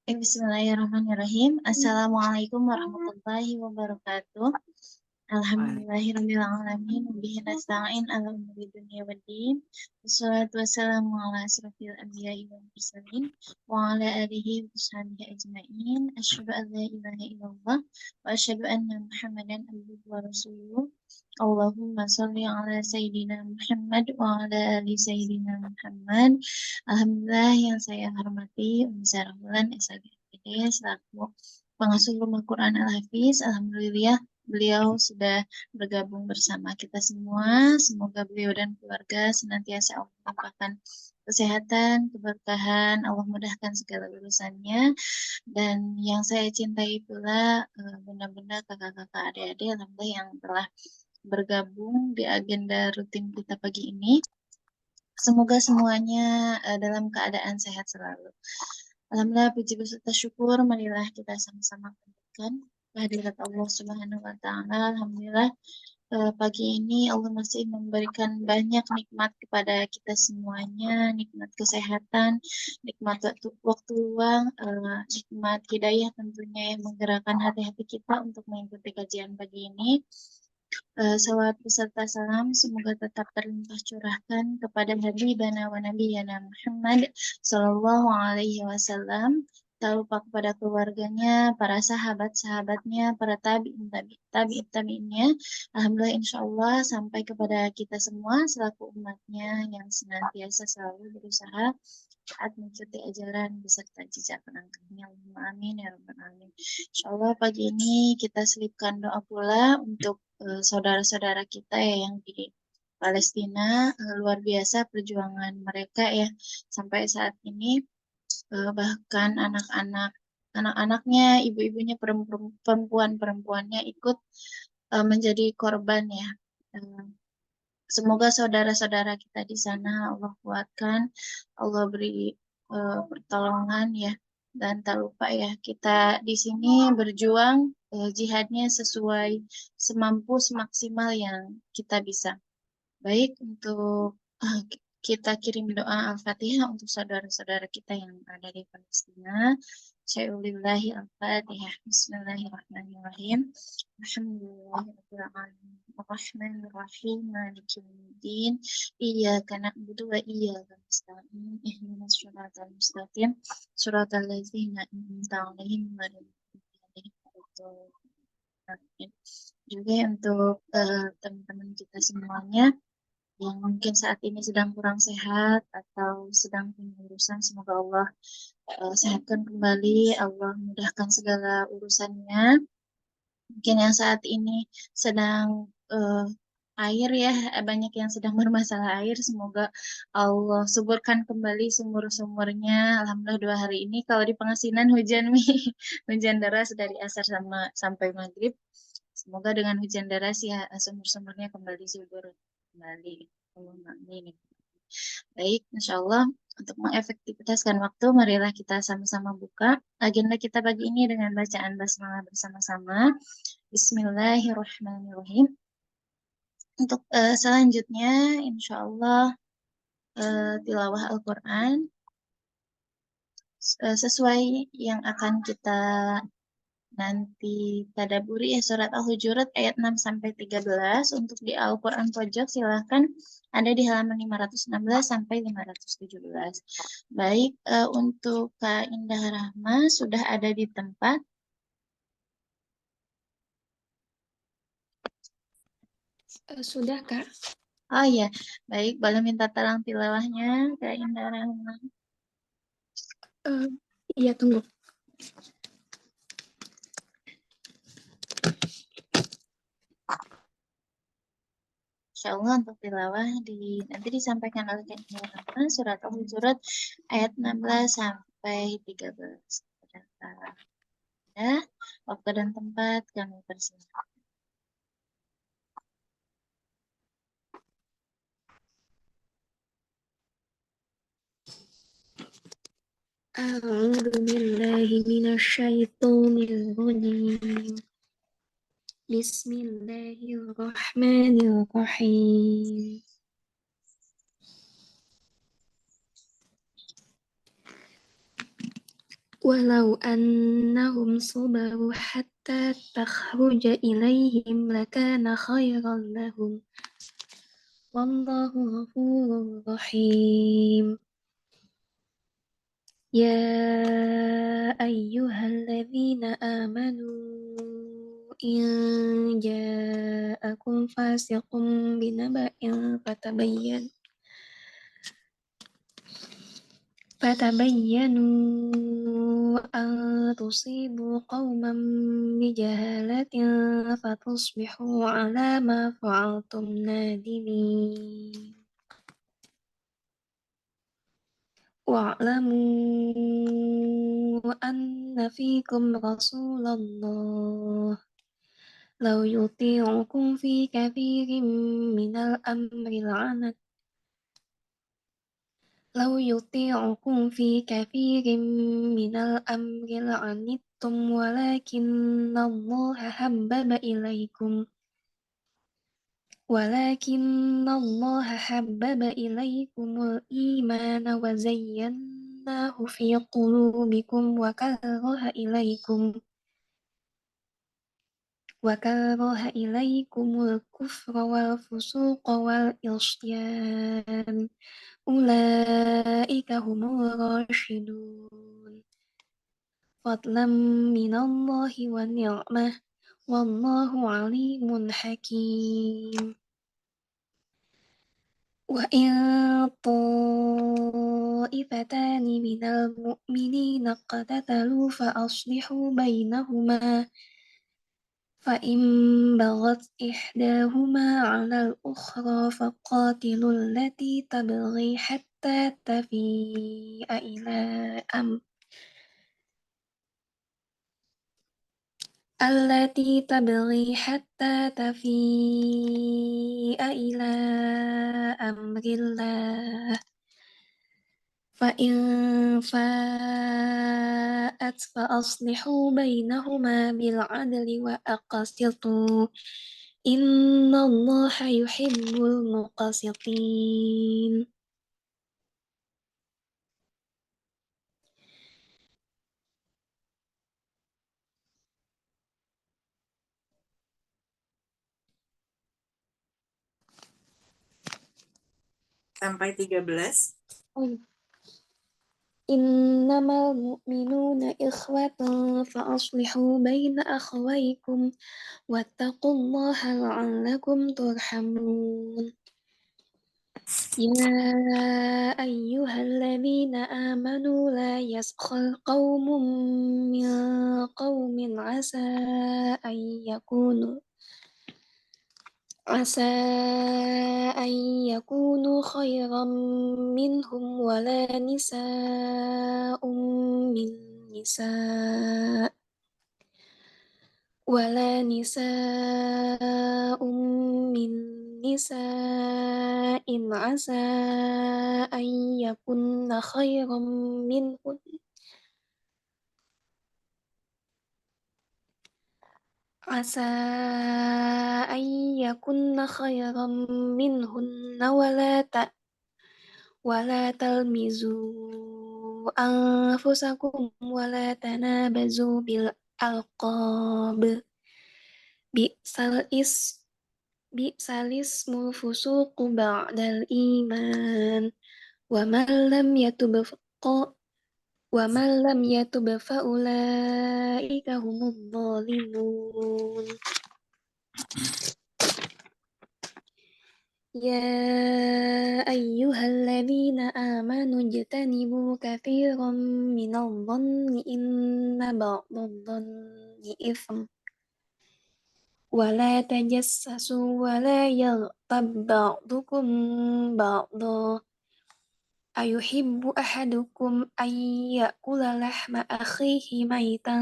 Bismillahirrahmanirrahim. Assalamualaikum warahmatullahi wabarakatuh. Alhamdulillahirabbil alamin. Bihi nasta'in 'ala umuri dunya waddin. Wassalatu wassalamu ala asrofil anbiya'i wal mursalin wa ala alihi wa sahbihi ajma'in. Asyhadu an la ilaha illallah wa asyhadu anna Muhammadan abduhu wa rasuluh. Allahumma shalli ala sayyidina Muhammad wa ala ali sayyidina Muhammad. Alhamdulillah yang saya hormati Umi Sarahlan SAGPD selaku pengasuh Rumah Quran Al-Hafiz. Alhamdulillah beliau sudah bergabung bersama kita semua. Semoga beliau dan keluarga senantiasa Allah limpahkan kesehatan, keberkahan, Allah mudahkan segala urusannya. Dan yang saya cintai pula benar-benar kakak-kakak adik-adik alhamdulillah yang telah bergabung di agenda rutin kita pagi ini. Semoga semuanya dalam keadaan sehat selalu. Alhamdulillah, puji berserta syukur, marilah kita sama-sama panjatkan kehadirat Allah Subhanahu wa Ta'ala. Alhamdulillah, pagi ini Allah masih memberikan banyak nikmat kepada kita semuanya, nikmat kesehatan, nikmat waktu luang, nikmat hidayah tentunya yang menggerakkan hati-hati kita untuk mengikuti kajian pagi ini. Salawat beserta salam semoga tetap terlimpah curahkan kepada Habibana wa Nabiyana Muhammad Sallallahu Alaihi Wasallam, tak lupa kepada keluarganya, para sahabat-sahabatnya, para tabi'innya. Alhamdulillah insya Allah sampai kepada kita semua selaku umatnya yang senantiasa selalu berusaha taat mengikuti ajaran beserta jejak penanggalnya. Allahumma amin ya rabbal alamin. Insyaallah pagi ini kita selipkan doa pula untuk saudara-saudara kita ya yang di Palestina. Luar biasa perjuangan mereka ya sampai saat ini, bahkan anak-anaknya, ibu-ibunya, perempuan-perempuannya ikut menjadi korban ya. Semoga saudara-saudara kita di sana Allah kuatkan, Allah beri pertolongan ya. Dan tak lupa ya, kita di sini berjuang jihadnya sesuai semampu semaksimal yang kita bisa. Baik, untuk kita kirim doa Al-Fatihah untuk saudara-saudara kita yang ada di Palestina. Syai'ulillahi Al-Fatihah. Bismillahirrahmanirrahim. Alhamdulillahirabbil alamin. Arrahmanirrahim. Maliki yaumiddin. Iyyaka na'budu wa iyyaka nasta'in. Ihdinas siratal mustaqim. Siratal ladzina an'amta 'alaihim ghairil maghdubi 'alaihim waladdallin. Juga untuk teman-teman kita semuanya yang mungkin saat ini sedang kurang sehat atau sedang punya urusan, semoga Allah sehatkan kembali, Allah mudahkan segala urusannya. Mungkin yang saat ini sedang air ya, banyak yang sedang bermasalah air, semoga Allah suburkan kembali sumur-sumurnya. Alhamdulillah 2 hari ini kalau di Pangasinan hujan hujan deras dari asar sampai maghrib. Semoga dengan hujan deras ya sumur-sumurnya kembali subur kembali. Amin. Baik, insya Allah untuk mengefektivitaskan waktu, marilah kita sama-sama buka agenda kita pagi ini dengan bacaan basmalah bersama-sama. Bismillahirrahmanirrahim. Untuk selanjutnya, insya Allah tilawah Al-Quran sesuai yang akan kita nanti tadaburi ya, surat Al-Hujurat ayat 6-13. Untuk di Al-Quran pojok silahkan ada di halaman 516-517. Baik, untuk Kak Indah Rahma sudah ada di tempat. Sudah, Kak. Oh iya, baik, boleh minta tolong tilawahnya Kak Indah Rahma. Iya, tunggu. Insya Allah untuk tilawah nanti disampaikan oleh Kak Indah Rahma surat Al-Hujurat ayat 16-13. Ya, waktu dan tempat kami persilakan. A'udzu billahi minasyaitonir rajim. Bismillahirrahmanirrahim. walau annahum sabaru hatta takhruja ilaihim lakana khairan lahum wallahu ghafurur rahim. يا أيها الذين آمنوا إن جاءكم فاسق بنبأ فتبينوا أن تصيبوا قوما بجهالة فتصبحوا على ما فعلتم نادمين. واعلموا أن فيكم رسول الله لو يطيعكم في كثير من الأمر لعنتم ولكن الله حبب إليكم الإيمان وزيناه في قلوبكم وكره إليكم الكفر والفسوق والعصيان أولئك هم الراشدون فضلا من الله ونعمة والله عليم حكيم. وإن طائفتان من المؤمنين اقتتلوا فأصلحوا بينهما فإن بغت إحداهما على الأخرى فقاتلوا التي تبغي حتى تفيء إلى أمر الله فإن فاءت فأصلحوا بينهما بالعدل وأقسطوا إن الله يحب المقسطين. Sampai 13. إنما المؤمنون إخوة فأصلحوا بين أخويكم واتقوا الله لعلكم ترحمون. يا أيها الذين آمنوا لا يسخر قوم من قوم أن يكونوا عسى أن يكونوا خيرا منهم ولا نساء من نساء عسى أن يكن خيرا منهن ولا تلمزوا أنفسكم ولا تنابزوا بالألقاب بئس الاسم الفسوق بعد الإيمان ومن لم يتب فأولئك هم الظالمون. يا أيها الذين آمنوا اجتنبوا كثيرا من الظن إن بعض الظن إثم ولا تجسسوا ولا يغتب بعضكم بعضا أيحب أحدكم أن يأكل لحم أخيه ميتا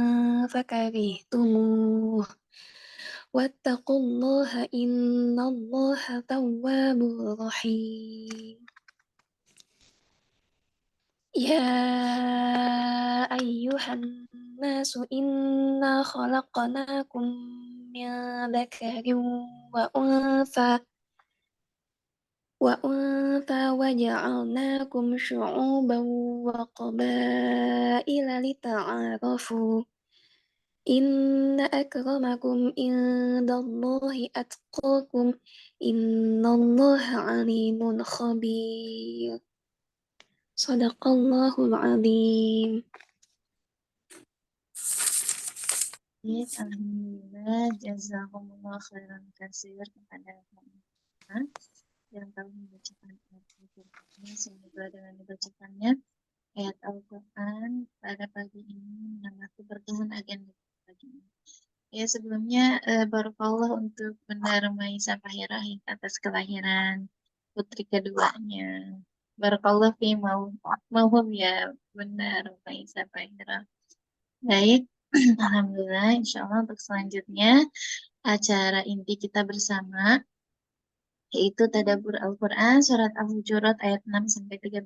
فكرهتموه واتقوا الله إن الله تواب رحيم. يا أيها الناس إنا خلقناكم من ذكر وأنثى وأنثى وجعلناكم شعوبا وقبائل لتعارفوا إن أكرمكم عند الله أتقاكم إن الله عليم خبير صدق الله العظيم. Baik, alhamdulillah, jazakumullah khairan katsir kepada teman-teman yang telah membacakan ayat Al-Qur'an. Semoga dengan dibacakannya ayat Al-Qur'an pada pagi ini menambah keberkahan agenda pagi ini. Ya, sebelumnya barakallah untuk Bunda Rumaisa Fahirah atas kelahiran putri keduanya. Barakallah fi mauhum ya Bunda Rumaisa Fahirah. Baik, alhamdulillah, insya Allah untuk selanjutnya acara inti kita bersama yaitu Tadabbur Al-Quran surat Al-Hujurat ayat 6 sampai 13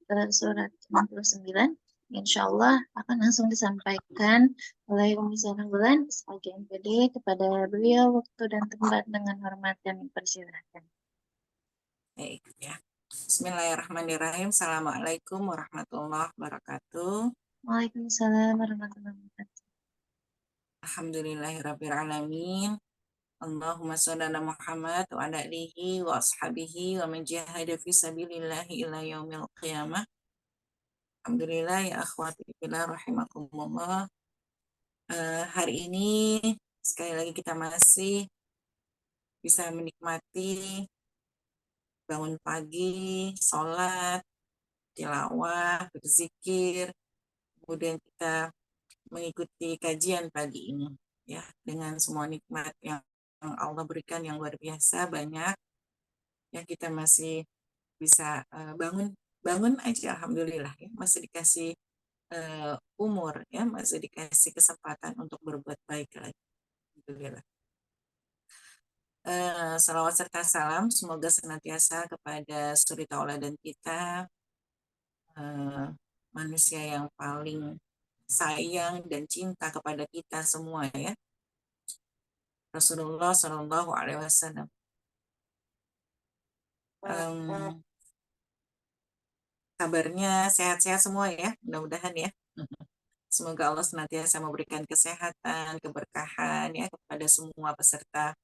ke surat 59. Insya Allah akan langsung disampaikan oleh Umi Bulan sebagai MPD kepada beliau waktu dan tempat dengan hormat kami persilahkan. Baik, ya. Bismillahirrahmanirrahim. Assalamualaikum warahmatullahi wabarakatuh. Waalaikumsalam warahmatullahi wabarakatuh. Alhamdulillahirrabbilalamin. Allahumma sholli ala Muhammad wa ala alihi wa ashabihi wa man jahada fi sabilillahi ila yaumil qiyamah. Alhamdulillah ya akhwati fillah rahimakumullah. Hari ini sekali lagi kita masih bisa menikmati bangun pagi, sholat, tilawah, berzikir, kemudian kita mengikuti kajian pagi ini ya dengan semua nikmat yang Allah berikan yang luar biasa banyak ya, kita masih bisa bangun aja alhamdulillah ya, masih dikasih umur ya, masih dikasih kesempatan untuk berbuat baik lagi alhamdulillah. Salawat serta salam semoga senantiasa kepada suri tauladan kita, manusia yang paling sayang dan cinta kepada kita semua ya, Rasulullah Shallallahu Alaihi Wasallam. Kabarnya sehat-sehat semua ya, mudah-mudahan ya. Semoga Allah senantiasa memberikan kesehatan, keberkahan ya kepada semua peserta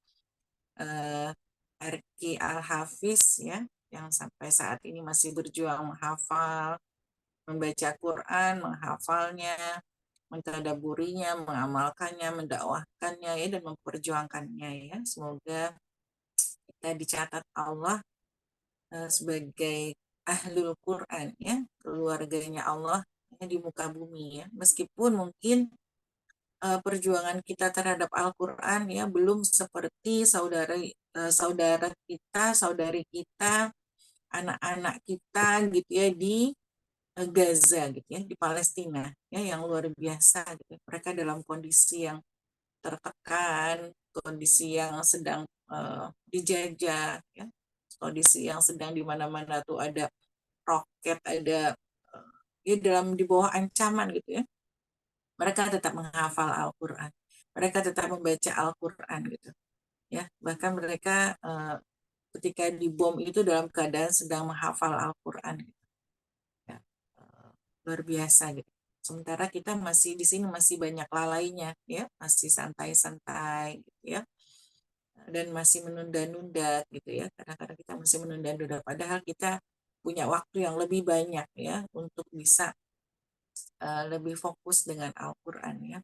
RQ Al-Hafiz ya, yang sampai saat ini masih berjuang menghafal, membaca Quran, menghafalnya, mentadaburinya, mengamalkannya, mendakwahkannya ya, dan memperjuangkannya ya. Semoga kita dicatat Allah sebagai ahlul Quran ya, keluarganya Allah di muka bumi ya. Meskipun mungkin perjuangan kita terhadap Al-Quran ya belum seperti saudara kita, saudari kita, anak-anak kita gitu ya di Gaza gitu ya, di Palestina ya, yang luar biasa gitu. Mereka dalam kondisi yang tertekan, kondisi yang sedang dijajah ya, kondisi yang sedang di mana-mana tuh ada roket, ada ya dalam di bawah ancaman gitu ya. Mereka tetap menghafal Al-Quran, mereka tetap membaca Al-Quran gitu ya. Bahkan mereka ketika dibom itu dalam keadaan sedang menghafal Al-Quran gitu. Ya. Luar biasa gitu. Sementara kita masih di sini masih banyak lalainya ya, masih santai-santai gitu ya, dan masih menunda-nunda gitu ya. Kadang-kadang kita masih menunda-nunda padahal kita punya waktu yang lebih banyak ya untuk bisa lebih fokus dengan Al-Quran ya.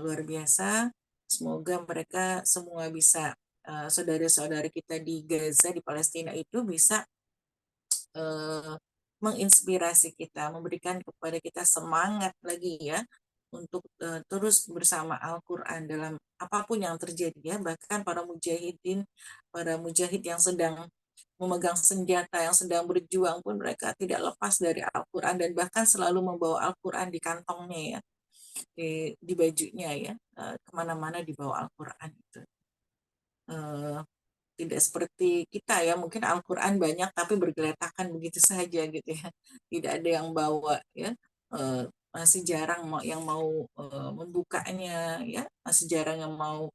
Luar biasa. Semoga mereka semua bisa, saudara-saudari kita di Gaza, di Palestina itu bisa menginspirasi kita, memberikan kepada kita semangat lagi ya untuk terus bersama Al-Quran dalam apapun yang terjadi ya. Bahkan para mujahid yang sedang memegang senjata, yang sedang berjuang pun mereka tidak lepas dari Al-Quran dan bahkan selalu membawa Al-Quran di kantongnya ya, di bajunya ya, kemana-mana dibawa Al-Quran itu. Tidak seperti kita ya, mungkin Al-Quran banyak tapi bergeletakan begitu saja gitu ya, tidak ada yang bawa ya, masih jarang yang mau membukanya ya, masih jarang yang mau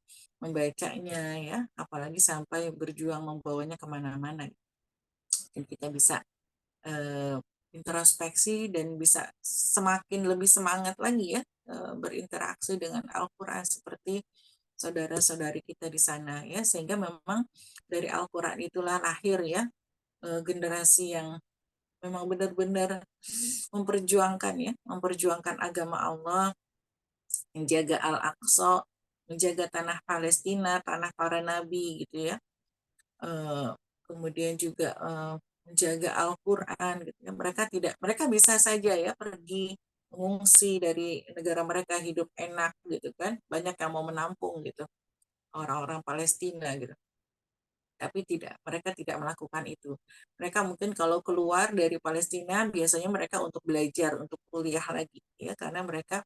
membacanya ya, apalagi sampai berjuang membawanya kemana-mana. Dan kita bisa introspeksi dan bisa semakin lebih semangat lagi ya berinteraksi dengan Al-Quran seperti saudara-saudari kita di sana ya, sehingga memang dari Al-Quran itulah lahir ya generasi yang memang benar-benar memperjuangkan agama Allah, menjaga Al-Aqsa, menjaga tanah Palestina, tanah para nabi gitu ya. Kemudian juga menjaga Al-Quran gitu ya. Mereka bisa saja ya pergi mengungsi dari negara mereka, hidup enak gitu kan. Banyak yang mau menampung gitu orang-orang Palestina gitu. Tapi mereka tidak melakukan itu. Mereka mungkin kalau keluar dari Palestina biasanya mereka untuk belajar, untuk kuliah lagi ya, karena mereka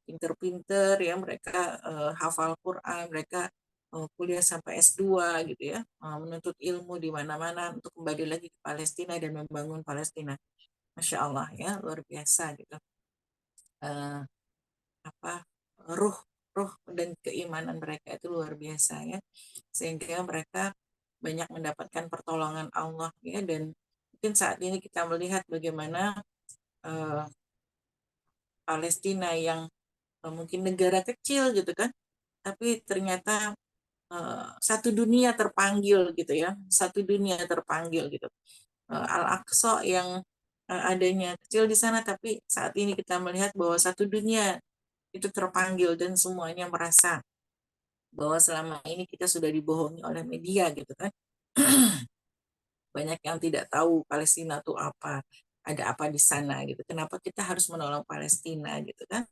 pinter-pinter ya, mereka hafal Quran, mereka kuliah sampai S2 gitu ya, menuntut ilmu di mana-mana untuk kembali lagi ke Palestina dan membangun Palestina. Masya Allah ya, luar biasa gitu. Ruh ruh dan keimanan mereka itu luar biasa ya, sehingga mereka banyak mendapatkan pertolongan Allah ya. Dan mungkin saat ini kita melihat bagaimana Palestina yang mungkin negara kecil gitu kan, tapi ternyata satu dunia terpanggil gitu ya, satu dunia terpanggil gitu. Al-Aqsa yang adanya kecil di sana, tapi saat ini kita melihat bahwa satu dunia itu terpanggil dan semuanya merasa bahwa selama ini kita sudah dibohongi oleh media gitu kan. Banyak yang tidak tahu Palestina itu apa, ada apa di sana gitu. Kenapa kita harus menolong Palestina gitu kan?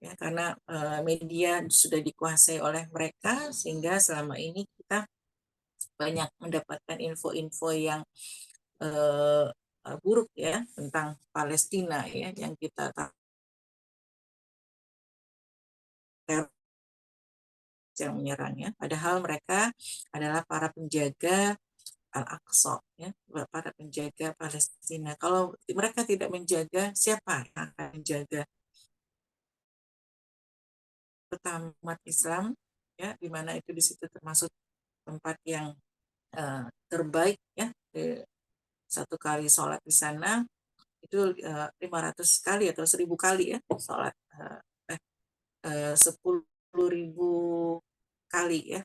Ya, karena media sudah dikuasai oleh mereka, sehingga selama ini kita banyak mendapatkan info-info yang buruk ya tentang Palestina ya, yang kita tahu yang menyerangnya. Padahal mereka adalah para penjaga Al-Aqsa ya, para penjaga Palestina. Kalau mereka tidak menjaga, siapa yang akan menjaga? Pertama umat Islam ya, di mana itu di situ termasuk tempat yang terbaik ya. Satu kali sholat di sana itu 500 kali atau 1000 kali ya sholat, 10.000 kali ya,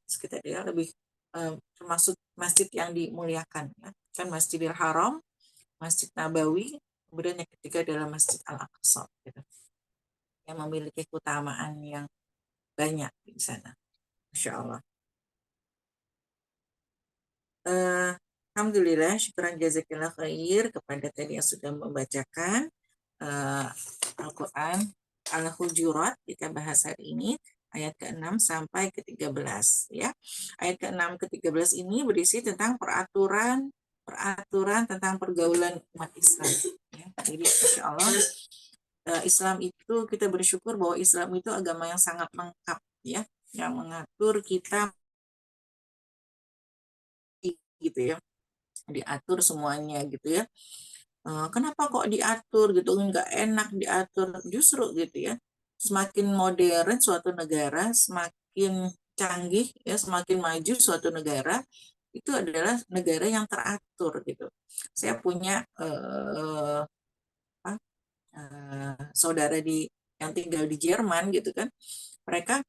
sekitar ya, lebih termasuk masjid yang dimuliakan ya. Kan Masjidil Haram, Masjid Nabawi, kemudian yang ketiga adalah Masjid Al-Aqsa gitu, yang memiliki keutamaan yang banyak di sana. Masya Allah. Alhamdulillah, syukuran jazakillah khair kepada tadi yang sudah membacakan Al-Quran Al-Hujurat. Kita bahas hari ini ayat ke-6 sampai ke-13 ya. Ayat ke-6 ke-13 ini berisi tentang peraturan tentang pergaulan umat Islam ya. Jadi Masya Allah, Islam itu kita bersyukur bahwa Islam itu agama yang sangat lengkap ya, yang mengatur kita gitu ya, diatur semuanya gitu ya. Kenapa kok diatur gitu, nggak enak diatur, justru gitu ya, semakin modern suatu negara, semakin canggih ya, semakin maju suatu negara, itu adalah negara yang teratur gitu. Saya punya saudara yang tinggal di Jerman gitu kan, mereka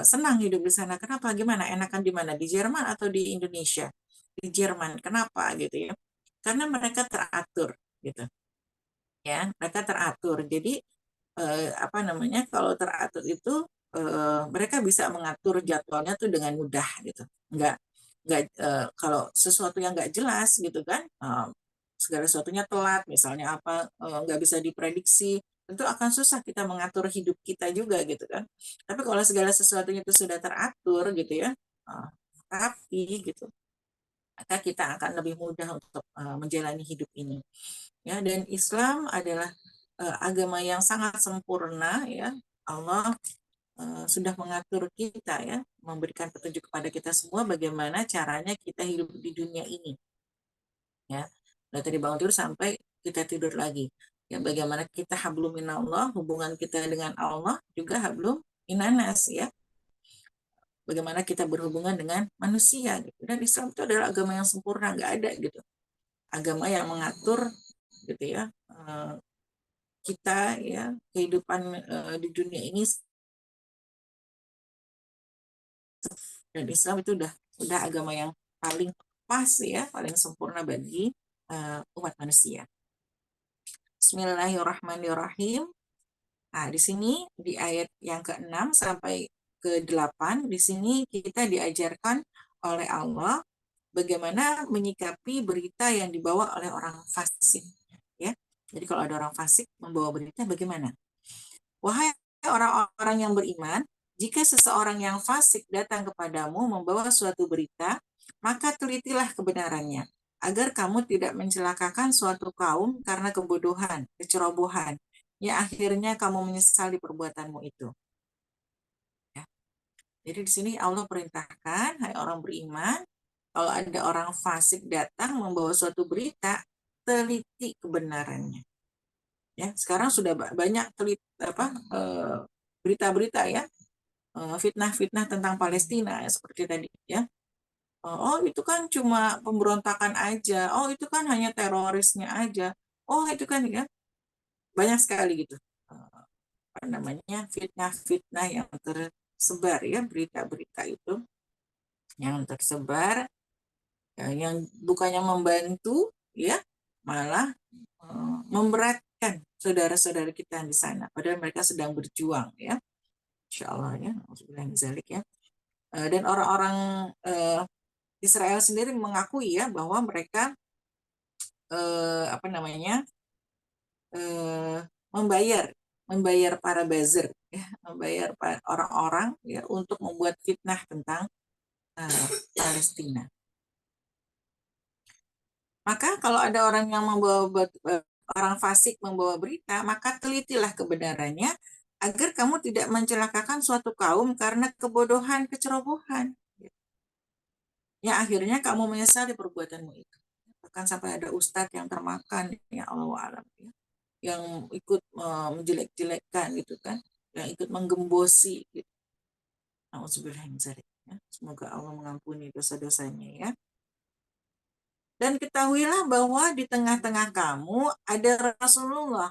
senang hidup di sana. Kenapa? Gimana? Enakan di mana? Di Jerman atau di Indonesia? Di Jerman. Kenapa gitu ya? Karena mereka teratur gitu ya, mereka teratur. Jadi apa namanya, kalau teratur itu mereka bisa mengatur jadwalnya tuh dengan mudah gitu. Nggak kalau sesuatu yang nggak jelas gitu kan, segala sesuatunya telat misalnya apa, nggak bisa diprediksi, tentu akan susah kita mengatur hidup kita juga gitu kan. Tapi kalau segala sesuatunya itu sudah teratur gitu ya, rapi gitu, maka kita akan lebih mudah untuk menjalani hidup ini ya. Dan Islam adalah agama yang sangat sempurna ya. Allah sudah mengatur kita ya, memberikan petunjuk kepada kita semua bagaimana caranya kita hidup di dunia ini ya. Dari tadi bangun tidur sampai kita tidur lagi ya, bagaimana kita hablum minallah, hubungan kita dengan Allah juga hablum minanas ya. bagaimana kita berhubungan dengan manusia gitu. Dan Islam itu adalah agama yang sempurna, nggak ada gitu agama yang mengatur gitu ya kita ya kehidupan di dunia ini, dan Islam itu udah agama yang paling pas ya, paling sempurna bagi umat manusia. Bismillahirrahmanirrahim. Nah, di sini di ayat yang ke-6 sampai ke-8 di sini kita diajarkan oleh Allah bagaimana menyikapi berita yang dibawa oleh orang fasik ya. Jadi kalau ada orang fasik membawa berita bagaimana? Wahai orang-orang yang beriman, jika seseorang yang fasik datang kepadamu membawa suatu berita, maka telitilah kebenarannya, agar kamu tidak mencelakakan suatu kaum karena kebodohan, kecerobohan, ya akhirnya kamu menyesali perbuatanmu itu. Ya. Jadi di sini Allah perintahkan, hai orang beriman, kalau ada orang fasik datang membawa suatu berita, teliti kebenarannya. Ya, sekarang sudah banyak berita-berita ya, fitnah-fitnah tentang Palestina ya, seperti tadi ya. Oh itu kan cuma pemberontakan aja, oh itu kan hanya terorisnya aja, oh itu kan ya banyak sekali gitu apa namanya fitnah-fitnah yang tersebar ya, berita-berita itu yang tersebar yang bukannya membantu ya malah memberatkan saudara-saudara kita di sana padahal mereka sedang berjuang ya, insya Allah ya, ya. Dan orang-orang Israel sendiri mengakui ya bahwa mereka apa namanya membayar para buzzer ya, membayar orang-orang ya untuk membuat fitnah tentang Palestina. Maka kalau ada orang yang orang fasik membawa berita, maka telitilah kebenarannya agar kamu tidak mencelakakan suatu kaum karena kebodohan, kecerobohan. Ya akhirnya kamu menyesali perbuatanmu itu. Bahkan sampai ada ustadz yang termakan, ya Allah alam, ya, yang ikut menjelek-jelekkan gitu kan, yang ikut menggembosi. Gitu. Ya. Semoga Allah mengampuni dosa-dosanya ya. Dan ketahuilah bahwa di tengah-tengah kamu ada Rasulullah.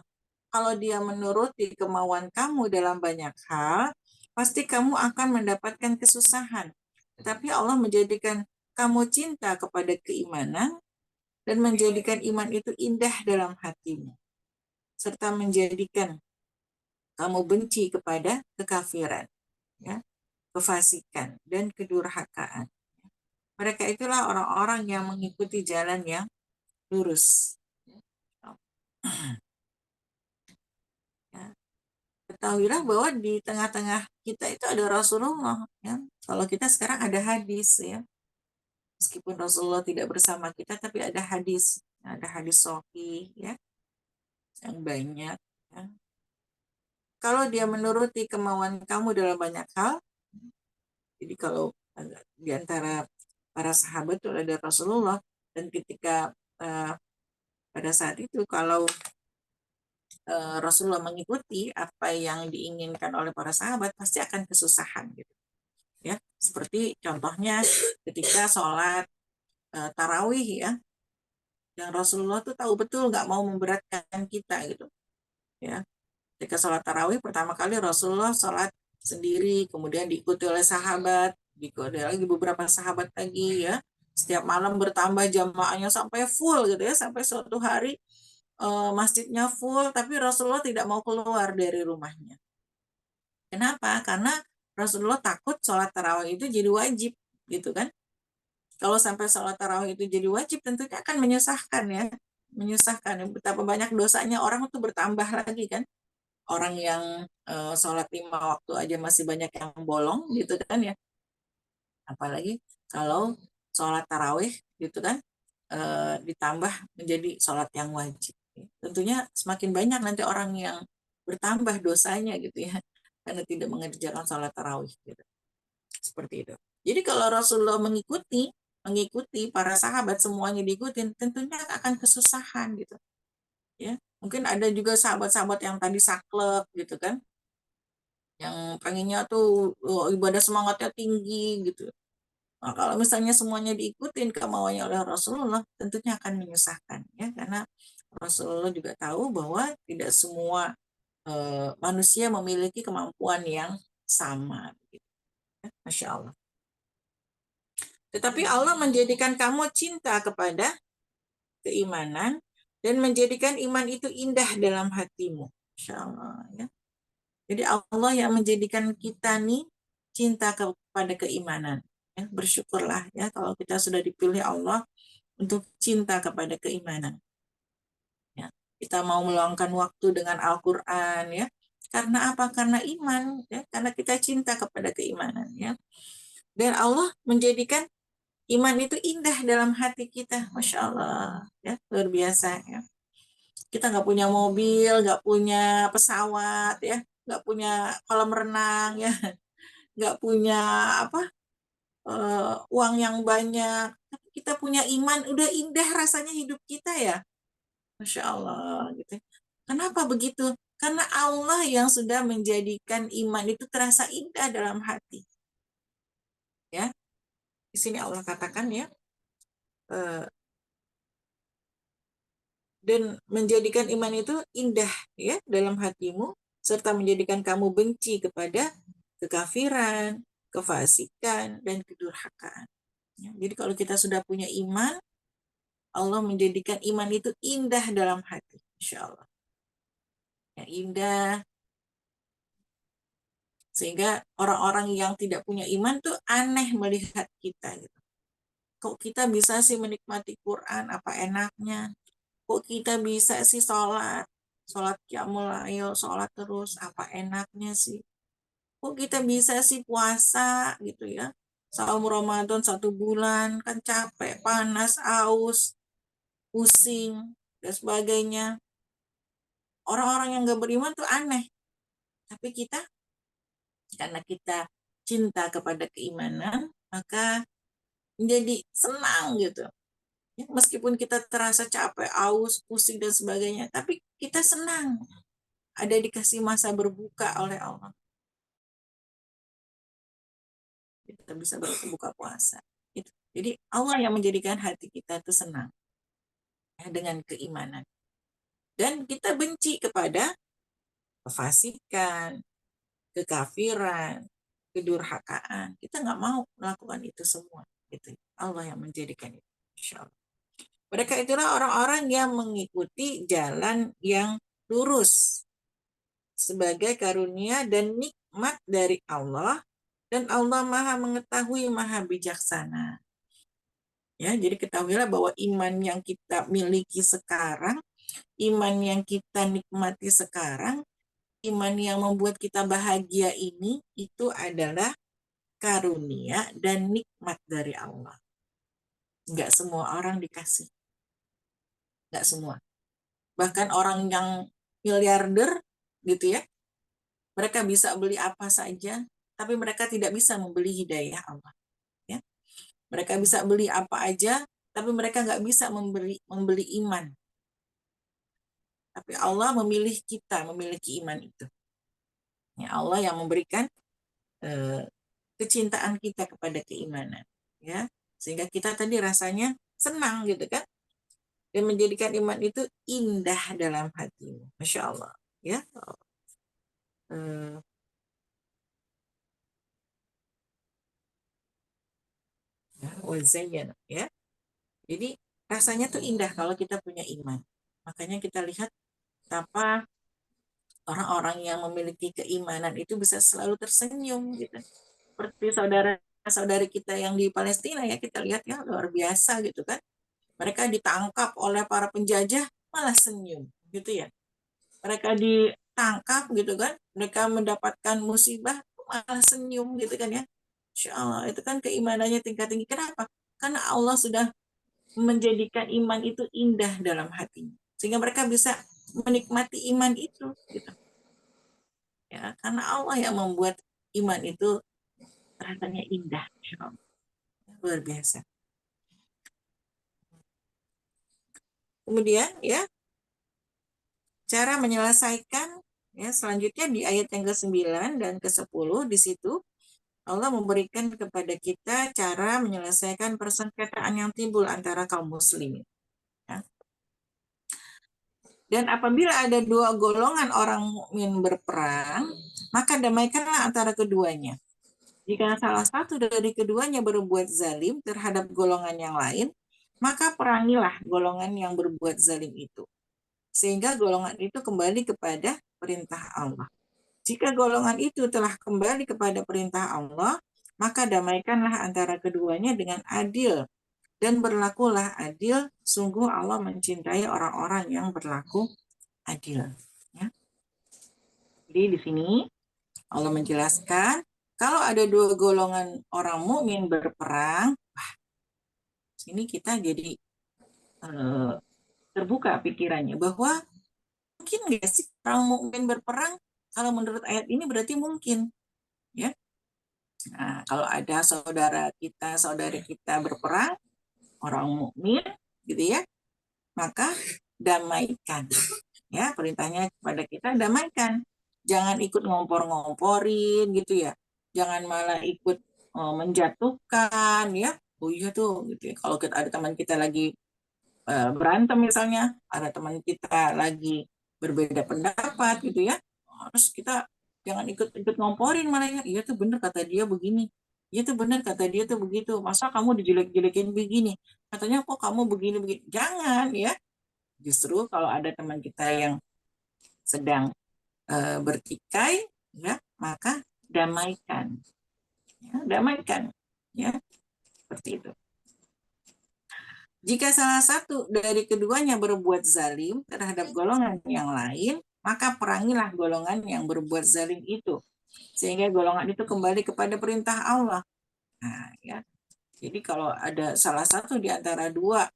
Kalau dia menuruti kemauan kamu dalam banyak hal, pasti kamu akan mendapatkan kesusahan. Tetapi Allah menjadikan kamu cinta kepada keimanan dan menjadikan iman itu indah dalam hatimu. Serta menjadikan kamu benci kepada kekafiran, ya, kefasikan, dan kedurhakaan. Mereka itulah orang-orang yang mengikuti jalan yang lurus. Ya. Ketahuilah bahwa di tengah-tengah kita itu ada Rasulullah. Ya. Kalau kita sekarang ada hadis, ya. Meskipun Rasulullah tidak bersama kita, tapi ada hadis sahih, ya, yang banyak. Ya. Kalau dia menuruti kemauan kamu dalam banyak hal, jadi kalau di antara para sahabat itu ada Rasulullah, dan ketika pada saat itu kalau Rasulullah mengikuti apa yang diinginkan oleh para sahabat pasti akan kesusahan gitu ya, seperti contohnya ketika sholat tarawih ya, yang Rasulullah tuh tahu betul nggak mau memberatkan kita gitu ya. Ketika sholat tarawih pertama kali Rasulullah sholat sendiri, kemudian diikuti oleh sahabat, diikuti lagi beberapa sahabat lagi ya, setiap malam bertambah jamaahnya sampai full gitu ya, sampai suatu hari masjidnya full, tapi Rasulullah tidak mau keluar dari rumahnya. Kenapa? Karena Rasulullah takut sholat tarawih itu jadi wajib, gitu kan? Kalau sampai sholat tarawih itu jadi wajib, tentunya akan menyusahkan ya, menyusahkan. Betapa banyak dosanya orang itu bertambah lagi kan? Orang yang sholat 5 waktu aja masih banyak yang bolong, gitu kan ya? Apalagi kalau sholat tarawih, gitu kan? Ditambah menjadi sholat yang wajib. Tentunya semakin banyak nanti orang yang bertambah dosanya gitu ya, karena tidak mengerjakan sholat tarawih gitu. Seperti itu. Jadi kalau Rasulullah mengikuti para sahabat semuanya diikutin, tentunya akan kesusahan gitu. Ya, mungkin ada juga sahabat-sahabat yang tadi saklek gitu kan, yang pengennya tuh ibadah semangatnya tinggi gitu. Nah, kalau misalnya semuanya diikutin kemauannya oleh Rasulullah, tentunya akan menyusahkan ya, karena Rasulullah juga tahu bahwa tidak semua manusia memiliki kemampuan yang sama. Gitu. Masya Allah. Tetapi Allah menjadikan kamu cinta kepada keimanan dan menjadikan iman itu indah dalam hatimu. Masya Allah. Ya. Jadi Allah yang menjadikan kita nih cinta kepada keimanan. Ya, bersyukurlah ya kalau kita sudah dipilih Allah untuk cinta kepada keimanan. Ya, kita mau meluangkan waktu dengan Al-Quran ya. Karena apa? Karena iman ya. Karena kita cinta kepada keimanan ya. Dan Allah menjadikan iman itu indah dalam hati kita, Masya Allah ya, luar biasa ya. Kita nggak punya mobil, nggak punya pesawat ya, nggak punya kolam renang ya, nggak punya apa uang yang banyak, tapi kita punya iman, udah indah rasanya hidup kita ya, Masya Allah gitu. Kenapa begitu? Karena Allah yang sudah menjadikan iman itu terasa indah dalam hati. Ya, di sini Allah katakan ya, dan menjadikan iman itu indah ya dalam hatimu, serta menjadikan kamu benci kepada kekafiran, kefasikan, dan kedurhakaan. Ya, jadi kalau kita sudah punya iman, Allah menjadikan iman itu indah dalam hati, insya Allah. Ya, indah, sehingga orang-orang yang tidak punya iman tuh aneh melihat kita. Gitu. Kok kita bisa sih menikmati Quran, apa enaknya? Kok kita bisa sih sholat qiyamul lail, sholat terus, apa enaknya sih? Kok kita bisa sih puasa gitu ya? Saum Ramadan 1 bulan, kan capek, panas, aus, pusing, dan sebagainya. Orang-orang yang gak beriman tuh aneh. Tapi kita, karena kita cinta kepada keimanan, maka menjadi senang gitu. Ya, meskipun kita terasa capek, aus, pusing, dan sebagainya, tapi kita senang ada dikasih masa berbuka oleh Allah. Kita bisa berbuka puasa. Itu. Jadi Allah yang menjadikan hati kita itu senang ya, dengan keimanan. Dan kita benci kepada kefasikan, kekafiran, kedurhakaan. Kita nggak mau melakukan itu semua. Gitu. Allah yang menjadikan itu. Insya Allah. Mereka itulah orang-orang yang mengikuti jalan yang lurus sebagai karunia dan nikmat dari Allah, dan Allah Maha mengetahui, Maha bijaksana. Ya, jadi ketahuilah bahwa iman yang kita miliki sekarang, iman yang kita nikmati sekarang, iman yang membuat kita bahagia ini, itu adalah karunia dan nikmat dari Allah. Enggak semua orang dikasih. Enggak semua. Bahkan orang yang miliarder gitu ya, mereka bisa beli apa saja, tapi mereka tidak bisa membeli hidayah Allah. Ya. Mereka bisa beli apa aja, tapi mereka nggak bisa membeli iman. Tapi Allah memilih kita memiliki iman itu. Ya, Allah yang memberikan kecintaan kita kepada keimanan. Ya, sehingga kita tadi rasanya senang gitu kan. Dan menjadikan iman itu indah dalam hatimu. Masya Allah. Ya, ya. Jadi rasanya tuh indah kalau kita punya iman. Makanya kita lihat betapa orang-orang yang memiliki keimanan itu bisa selalu tersenyum gitu. Seperti saudara-saudari kita yang di Palestina ya, kita lihat ya luar biasa gitu kan. Mereka ditangkap oleh para penjajah malah senyum gitu ya. Mereka ditangkap gitu kan, mereka mendapatkan musibah malah senyum gitu kan ya. Insya Allah itu kan keimanannya tingkat tinggi. Kenapa? Karena Allah sudah menjadikan iman itu indah dalam hatinya. Sehingga mereka bisa menikmati iman itu gitu. Ya, karena Allah yang membuat iman itu rasanya indah. Luar biasa. Kemudian ya, cara menyelesaikan Ya, selanjutnya di ayat yang ke-9 dan ke-10 di situ Allah memberikan kepada kita cara menyelesaikan persengketaan yang timbul antara kaum muslimin. Ya. Dan apabila ada dua golongan orang mukmin berperang, maka damaikanlah antara keduanya. Jika salah satu dari keduanya berbuat zalim terhadap golongan yang lain, maka perangilah golongan yang berbuat zalim itu. Sehingga golongan itu kembali kepada perintah Allah. Jika golongan itu telah kembali kepada perintah Allah, maka damaikanlah antara keduanya dengan adil. Dan berlakulah adil, sungguh Allah mencintai orang-orang yang berlaku adil. Ya. Jadi di sini Allah menjelaskan, kalau ada dua golongan orang mukmin berperang, sini kita jadi terbuka pikirannya bahwa mungkin nggak sih orang mukmin berperang? Kalau menurut ayat ini berarti mungkin, ya. Nah, kalau ada saudari kita berperang, orang mukmin, gitu ya, maka damaikan. Ya, perintahnya kepada kita damaikan. Jangan ikut ngompor-ngomporin, gitu ya. Jangan malah ikut menjatuhkan, ya. Oh iya tuh, gitu ya. Kalau kita ada teman kita lagi berantem misalnya, ada teman kita lagi berbeda pendapat gitu ya, harus kita jangan ikut-ikut ngomporin malah ya, iya tuh bener kata dia begini, iya tuh bener kata dia tuh begitu, masa kamu dijelek-jelekin begini, katanya kok kamu begini-begini, jangan ya. Justru kalau ada teman kita yang sedang bertikai ya, maka damaikan ya, damaikan ya, seperti itu. Jika salah satu dari keduanya berbuat zalim terhadap golongan yang lain, maka perangilah golongan yang berbuat zalim itu, sehingga golongan itu kembali kepada perintah Allah. Nah, ya. Jadi kalau ada salah satu di antara dua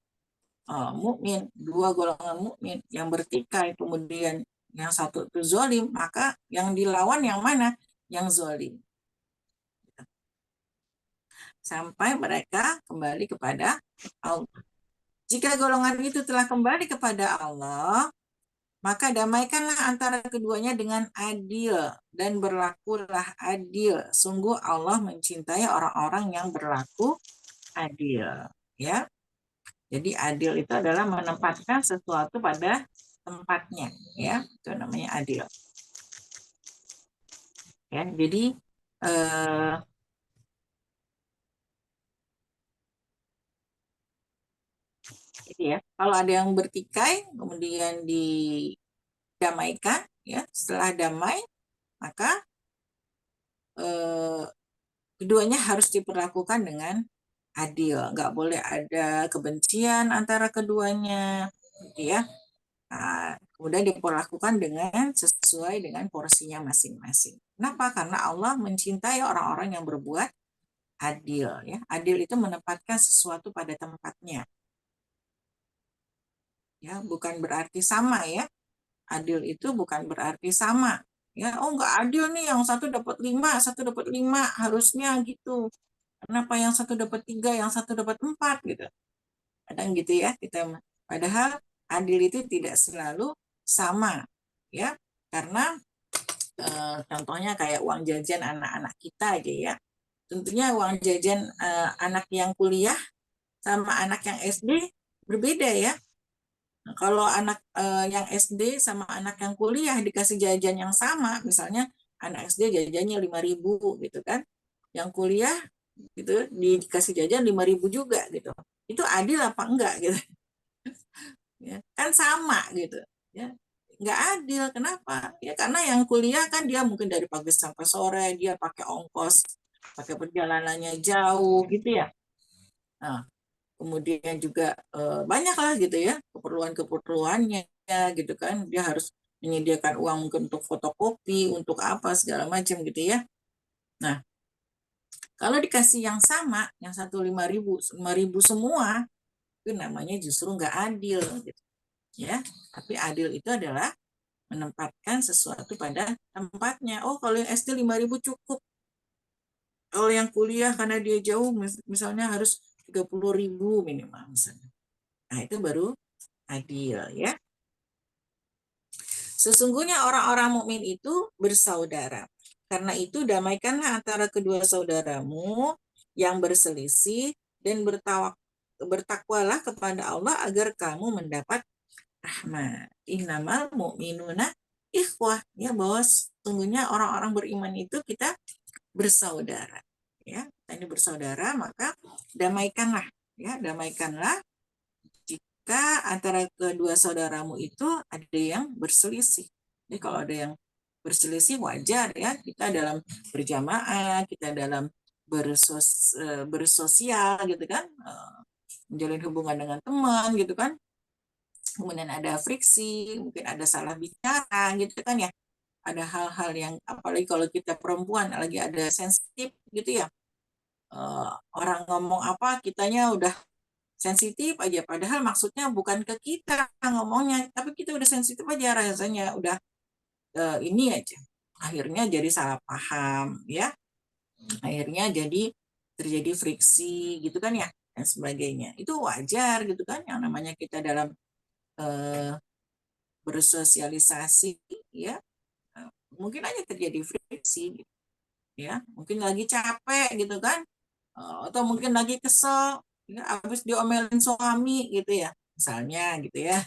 dua golongan mukmin yang bertikai, kemudian yang satu itu zalim, maka yang dilawan yang mana? Yang zalim. Sampai mereka kembali kepada Allah. Jika golongan itu telah kembali kepada Allah, maka damaikanlah antara keduanya dengan adil dan berlakulah adil. Sungguh Allah mencintai orang-orang yang berlaku adil. Ya, jadi adil itu adalah menempatkan sesuatu pada tempatnya. Ya, itu namanya adil. Ya, jadi ya, kalau ada yang bertikai kemudian didamaikan, ya, setelah damai maka keduanya harus diperlakukan dengan adil, nggak boleh ada kebencian antara keduanya, gitu ya. Nah, kemudian diperlakukan dengan sesuai dengan porsinya masing-masing. Kenapa? Karena Allah mencintai orang-orang yang berbuat adil, ya. Adil itu menempatkan sesuatu pada tempatnya. Ya, bukan berarti sama ya. Adil itu bukan berarti sama. Ya, oh nggak adil nih, yang satu dapat 5, satu dapat 5, harusnya gitu. Kenapa yang satu dapat 3, yang satu dapat 4 gitu. Kadang gitu ya kita. Padahal adil itu tidak selalu sama, ya. Karena contohnya kayak uang jajan anak-anak kita aja ya. Tentunya uang jajan anak yang kuliah sama anak yang SD berbeda ya. Nah, kalau anak yang SD sama anak yang kuliah dikasih jajan yang sama, misalnya anak SD jajannya 5.000 gitu kan, yang kuliah gitu dikasih jajan 5.000 juga gitu. Itu adil apa enggak gitu? Ya, kan sama gitu. Ya, nggak adil. Kenapa? Ya karena yang kuliah kan dia mungkin dari pagi sampai sore, dia pakai ongkos, pakai perjalanannya jauh gitu ya. Nah, kemudian juga banyak lah gitu ya keperluan-keperluannya gitu kan, dia harus menyediakan uang mungkin untuk fotokopi, untuk apa segala macam gitu ya. Nah, kalau dikasih yang sama, yang satu 5.000 semua, itu namanya justru nggak adil gitu ya. Tapi adil itu adalah menempatkan sesuatu pada tempatnya. Oh, kalau yang SD 5.000 cukup, kalau yang kuliah karena dia jauh misalnya harus 30.000 minimal misalnya. Nah, itu baru adil ya. Sesungguhnya orang-orang mukmin itu bersaudara. Karena itu damaikanlah antara kedua saudaramu yang berselisih dan bertakwalah kepada Allah agar kamu mendapat rahmat. Innamal mu'minuna ikhwah, ya, bahwa sesungguhnya orang-orang beriman itu kita bersaudara, ya. Kita ini bersaudara, maka damaikanlah, ya, damaikanlah jika antara kedua saudaramu itu ada yang berselisih. Jadi kalau ada yang berselisih wajar, ya, kita dalam berjamaah, kita dalam bersosial gitu kan, menjalin hubungan dengan teman gitu kan, kemudian ada friksi, mungkin ada salah bicara gitu kan, ya, ada hal-hal yang apalagi kalau kita perempuan lagi ada sensitif gitu, ya, orang ngomong apa kitanya udah sensitif aja, padahal maksudnya bukan ke kita ngomongnya, tapi kita udah sensitif aja rasanya, udah ini aja, akhirnya jadi salah paham, ya, akhirnya jadi terjadi friksi gitu kan, ya, dan sebagainya. Itu wajar gitu kan, yang namanya kita dalam bersosialisasi, ya, mungkin aja terjadi friksi gitu, ya, mungkin lagi capek gitu kan, atau mungkin lagi kesel, ya, habis diomelin suami gitu, ya, misalnya gitu, ya,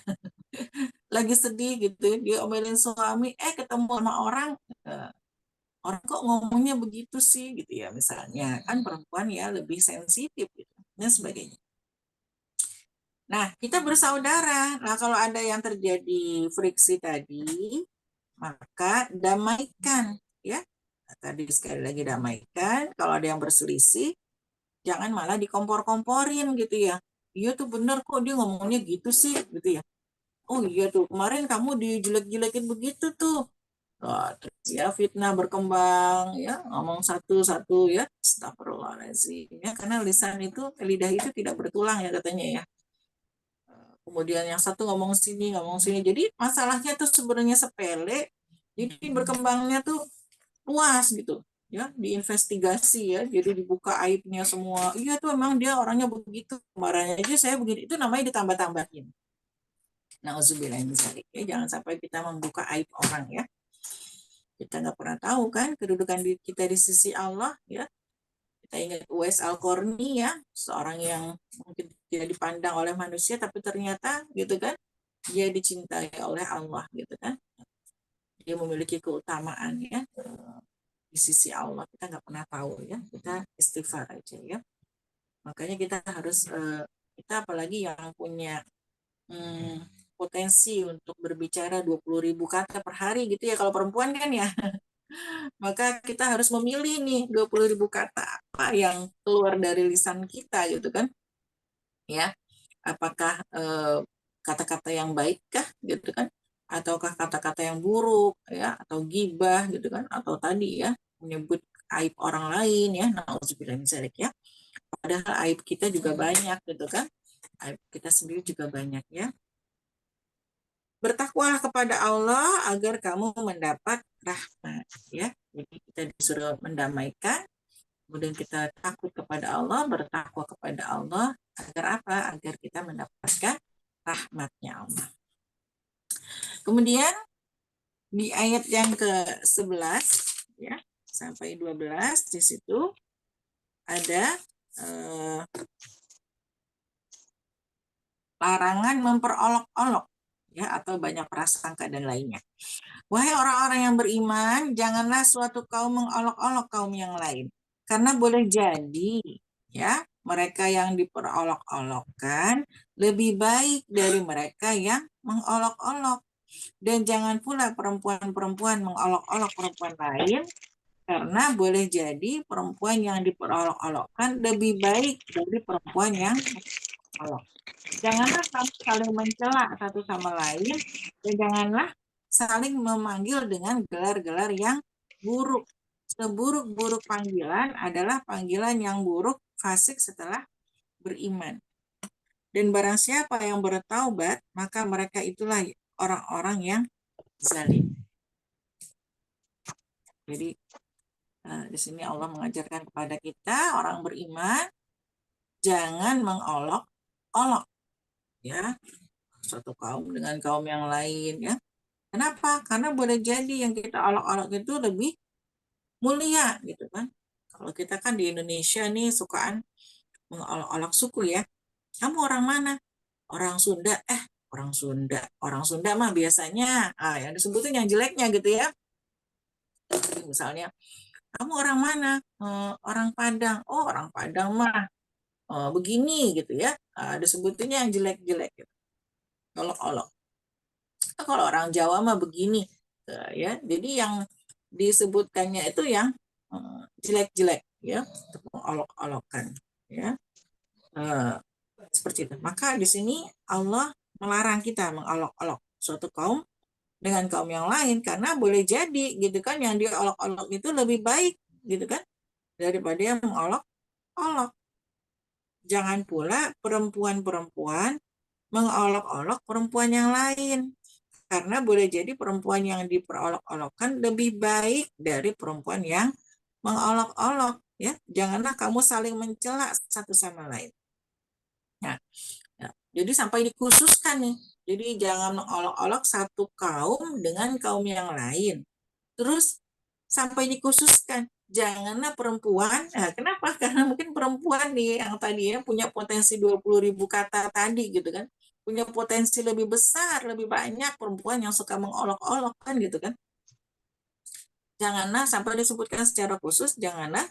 lagi sedih gitu diomelin suami, ketemu sama orang, orang kok ngomongnya begitu sih gitu, ya, misalnya kan perempuan ya lebih sensitif gitu dan sebagainya. Nah, kita bersaudara. Nah, kalau ada yang terjadi friksi tadi, maka damaikan, ya. Nah, tadi sekali lagi damaikan. Kalau ada yang berselisih, jangan malah dikompor-komporin gitu, ya. Iya tuh bener kok dia ngomongnya gitu sih gitu, ya. Oh iya tuh kemarin kamu dijelek-jelekin begitu tuh. Wah, terus ya fitnah berkembang, ya, ngomong satu-satu, ya, astagfirullahaladzim, ya, karena lidah itu tidak bertulang, ya, katanya, ya. Kemudian yang satu ngomong sini, jadi masalahnya tuh sebenarnya sepele, jadi berkembangnya tuh luas gitu, ya, diinvestigasi, ya, jadi dibuka aibnya semua, iya tuh emang dia orangnya begitu, kemarin aja saya begini, itu namanya ditambah-tambahin. Nauzubillahiminzalik, ya, jangan sampai kita membuka aib orang, ya. Kita nggak pernah tahu kan kedudukan kita di sisi Allah, ya. Kita ingat Uwais Al-Qarni, ya, seorang yang mungkin tidak dipandang oleh manusia, tapi ternyata gitu kan, dia dicintai oleh Allah gitu kan. Dia memiliki keutamaan, ya, di sisi Allah. Kita nggak pernah tahu, ya. Kita istighfar aja, ya. Makanya kita harus kita apalagi yang punya potensi untuk berbicara 20.000 kata per hari gitu, ya, kalau perempuan kan, ya. Maka kita harus memilih nih 20.000 kata apa yang keluar dari lisan kita gitu kan, ya, apakah kata-kata yang baik kah gitu kan, ataukah kata-kata yang buruk, ya, atau gibah gitu kan, atau tadi, ya, menyebut aib orang lain, ya, nauzubillah min dzalik, ya, padahal aib kita juga banyak gitu kan, aib kita sendiri juga banyak, ya. Bertakwalah kepada Allah agar kamu mendapat rahmat, ya. Jadi kita disuruh mendamaikan, kemudian kita takut kepada Allah, bertakwa kepada Allah, agar apa? Agar kita mendapatkan rahmatnya Allah. Kemudian di ayat yang ke-11, ya, sampai 12, di situ ada larangan memperolok-olok, ya, atau banyak prasangka dan lainnya. Wahai orang-orang yang beriman, janganlah suatu kaum mengolok-olok kaum yang lain. Karena boleh jadi, ya, mereka yang diperolok-olokkan lebih baik dari mereka yang mengolok-olok. Dan jangan pula perempuan-perempuan mengolok-olok perempuan lain, karena boleh jadi perempuan yang diperolok-olokkan lebih baik dari perempuan yang mengolok. Janganlah kamu saling mencela satu sama lain, dan janganlah saling memanggil dengan gelar-gelar yang buruk. Seburuk-buruk panggilan adalah panggilan yang buruk fasik setelah beriman. Dan barang siapa yang bertaubat, maka mereka itulah orang-orang yang zalim. Jadi di sini Allah mengajarkan kepada kita orang beriman jangan mengolok-olok, ya, suatu kaum dengan kaum yang lain, ya. Kenapa? Karena boleh jadi yang kita olok-olok itu lebih mulia gitu kan. Kalau kita kan di Indonesia nih sukaan mengolok-olok suku ya. Kamu orang mana? Orang Sunda. Orang Sunda. Orang Sunda mah biasanya yang disebutin yang jeleknya gitu ya. Misalnya, kamu orang mana? Orang Padang. Oh, orang Padang mah begini gitu ya. Disebutinnya yang jelek-jelek gitu. Olok-olok. Kalau orang Jawa mah begini ya. Jadi yang disebutkannya itu yang jelek-jelek ya, untuk mengolok-olokkan ya. Eh, Seperti itu. Maka di sini Allah melarang kita mengolok-olok suatu kaum dengan kaum yang lain karena boleh jadi gitu kan yang diolok-olok itu lebih baik gitu kan daripada yang mengolok-olok. Jangan pula perempuan-perempuan mengolok-olok perempuan yang lain. Karena boleh jadi perempuan yang diperolok-olokkan lebih baik dari perempuan yang mengolok-olok. Ya, janganlah kamu saling mencela satu sama lain. Nah, jadi sampai dikhususkan nih. Jadi jangan mengolok-olok satu kaum dengan kaum yang lain. Terus sampai dikhususkan, janganlah perempuan. Nah, kenapa? Karena mungkin perempuan nih yang tadi ya punya potensi 20.000 kata tadi gitu kan. Punya potensi lebih besar, lebih banyak perempuan yang suka mengolok-olok kan gitu kan. Janganlah sampai disebutkan secara khusus, janganlah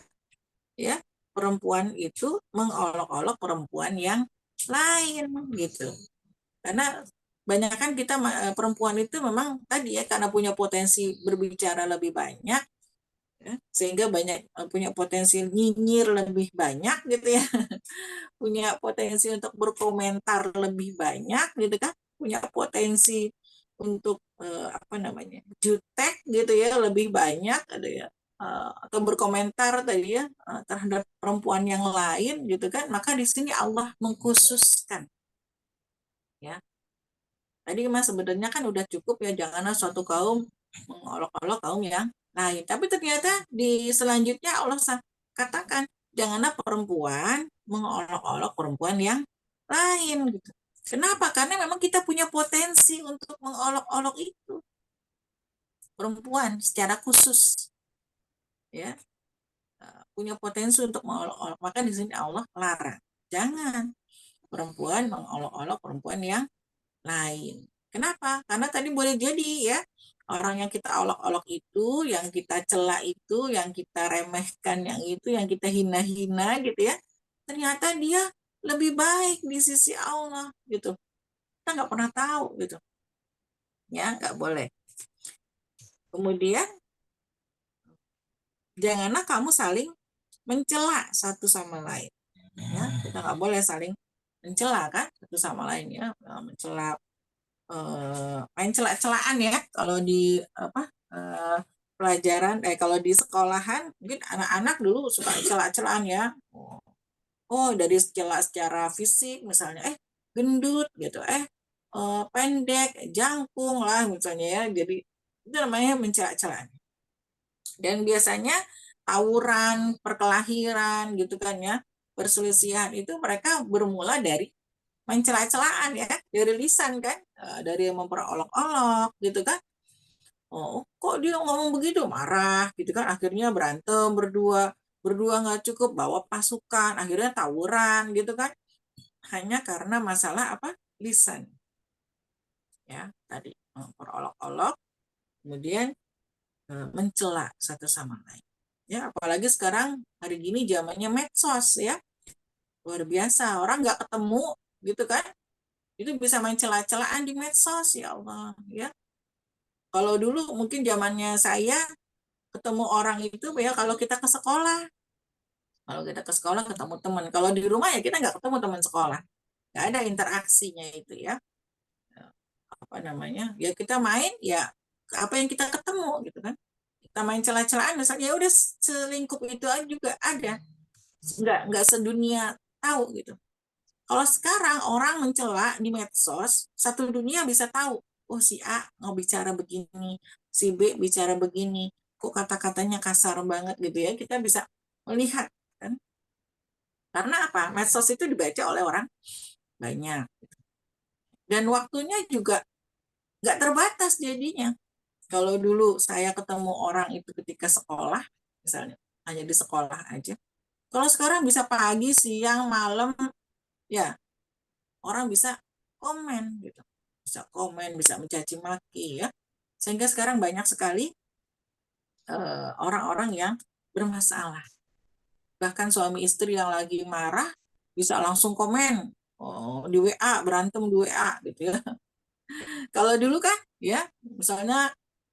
ya perempuan itu mengolok-olok perempuan yang lain gitu. Karena banyak kan kita perempuan itu memang tadi ya karena punya potensi berbicara lebih banyak ya, sehingga banyak punya potensi nyinyir lebih banyak gitu ya, punya potensi untuk berkomentar lebih banyak gitu kan, punya potensi untuk apa namanya jutek gitu ya lebih banyak ada ya, atau berkomentar tadi ya terhadap perempuan yang lain gitu kan, maka di sini Allah mengkhususkan ya. Tadi mas sebenarnya kan udah cukup ya janganlah suatu kaum mengolok-olok kaum yang lain. Tapi ternyata di selanjutnya Allah katakan janganlah perempuan mengolok-olok perempuan yang lain gitu. Kenapa? Karena memang kita punya potensi untuk mengolok-olok itu perempuan secara khusus ya. Punya potensi untuk mengolok-olok. Maka di sini Allah larang. Jangan perempuan mengolok-olok perempuan yang lain. Kenapa? Karena tadi boleh jadi ya, orang yang kita olok-olok itu, yang kita cela itu, yang kita remehkan yang itu, yang kita hina-hina gitu ya, ternyata dia lebih baik di sisi Allah gitu. Kita nggak pernah tahu gitu. Ya, nggak boleh. Kemudian, janganlah kamu saling mencela satu sama lain. Ya, kita nggak boleh saling mencela kan satu sama lain ya, mencela main celak-celakan ya kalau di apa pelajaran kalau di sekolahan mungkin anak-anak dulu suka celak-celakan ya. Dari celak secara fisik misalnya gendut gitu pendek jangkung lah misalnya ya, jadi itu namanya mencelak-celakan dan biasanya tawuran perkelahian gitu kan ya, perselisihan itu mereka bermula dari main celah-celahan ya, dari lisan kan, dari memperolok-olok gitu kan. Kok dia ngomong begitu, marah gitu kan, akhirnya berantem berdua, berdua nggak cukup bawa pasukan, akhirnya tawuran gitu kan, hanya karena masalah apa lisan ya tadi memperolok-olok, kemudian mencela satu sama lain. Ya, apalagi sekarang hari gini zamannya medsos ya, luar biasa, orang nggak ketemu gitu kan, itu bisa main celah-celahan di medsos ya Allah ya. Kalau dulu mungkin zamannya saya ketemu orang itu ya kalau kita ke sekolah, kalau kita ke sekolah ketemu teman, kalau di rumah ya kita nggak ketemu teman sekolah, nggak ada interaksinya itu ya, apa namanya ya kita main ya apa yang kita ketemu gitu kan, kita main celah-celahan misalnya ya udah selingkup itu aja juga ada, nggak sedunia tahu gitu. Kalau sekarang orang mencela di medsos, satu dunia bisa tahu, oh si A mau bicara begini, si B bicara begini, kok kata-katanya kasar banget gitu ya, kita bisa melihat kan. Karena apa? Medsos itu dibaca oleh orang banyak. Dan waktunya juga nggak terbatas jadinya. Kalau dulu saya ketemu orang itu ketika sekolah, misalnya hanya di sekolah aja. Kalau sekarang bisa pagi, siang, malam, ya orang bisa komen gitu, bisa komen, bisa mencaci maki ya. Sehingga sekarang banyak sekali orang-orang yang bermasalah. Bahkan suami istri yang lagi marah bisa langsung komen di WA, berantem di WA gitu ya. Kalau dulu kan ya misalnya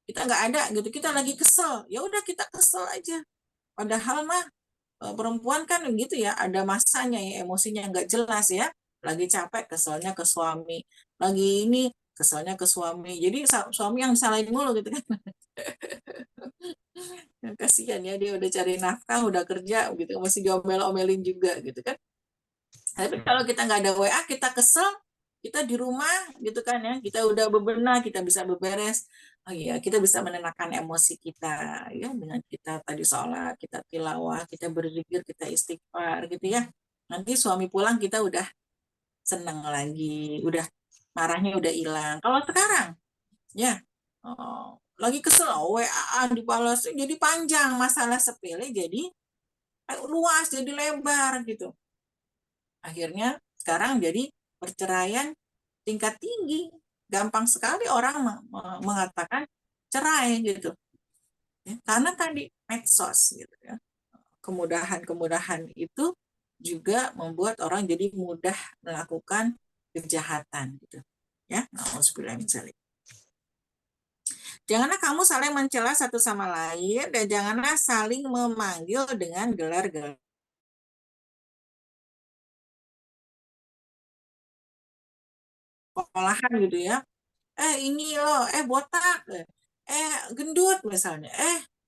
kita nggak ada gitu, kita lagi kesel, ya udah kita kesel aja. Padahal mah perempuan kan gitu ya, ada masanya ya, emosinya nggak jelas ya. Lagi capek keselnya ke suami, lagi ini keselnya ke suami. Jadi suami yang salahin mulu gitu kan. Kasihan ya, dia udah cari nafkah, udah kerja gitu, masih diomel-omelin juga gitu kan. Tapi kalau kita nggak ada WA, kita kesel, kita di rumah gitu kan ya, kita udah bebenah, kita bisa beberes. Oh iya, kita bisa menenangkan emosi kita ya dengan kita tadi sholat, kita tilawah, kita berzikir, kita istighfar gitu ya. Nanti suami pulang kita udah seneng lagi, udah marahnya udah hilang. Kalau sekarang ya lagi kesel, WA dibalas jadi panjang, masalah sepele jadi luas, jadi lebar gitu. Akhirnya sekarang jadi perceraian tingkat tinggi. Gampang sekali orang mengatakan cerai gitu. Ya, karena tadi medsos gitu ya. Kemudahan-kemudahan itu juga membuat orang jadi mudah melakukan kejahatan gitu. Ya, nauzubillah min dzalik. Janganlah kamu saling mencela satu sama lain dan janganlah saling memanggil dengan gelar-gelar sekolahan gitu ya. Ini loh, botak, gendut misalnya,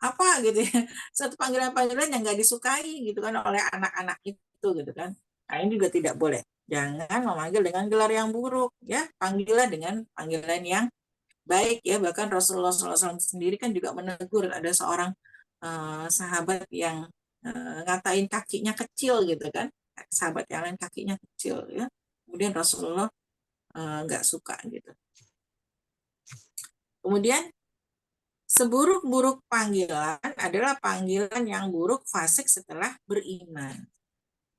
apa gitu ya. Satu panggilan-panggilan yang nggak disukai gitu kan oleh anak-anak itu gitu kan. Nah, ini juga tidak boleh. Jangan memanggil dengan gelar yang buruk ya, panggilan dengan panggilan yang baik ya. Bahkan Rasulullah SAW sendiri kan juga menegur ada seorang sahabat yang ngatain kakinya kecil gitu kan. Sahabat yang lain kakinya kecil ya. Kemudian Rasulullah nggak suka gitu. Kemudian seburuk-buruk panggilan adalah panggilan yang buruk fasik setelah beriman.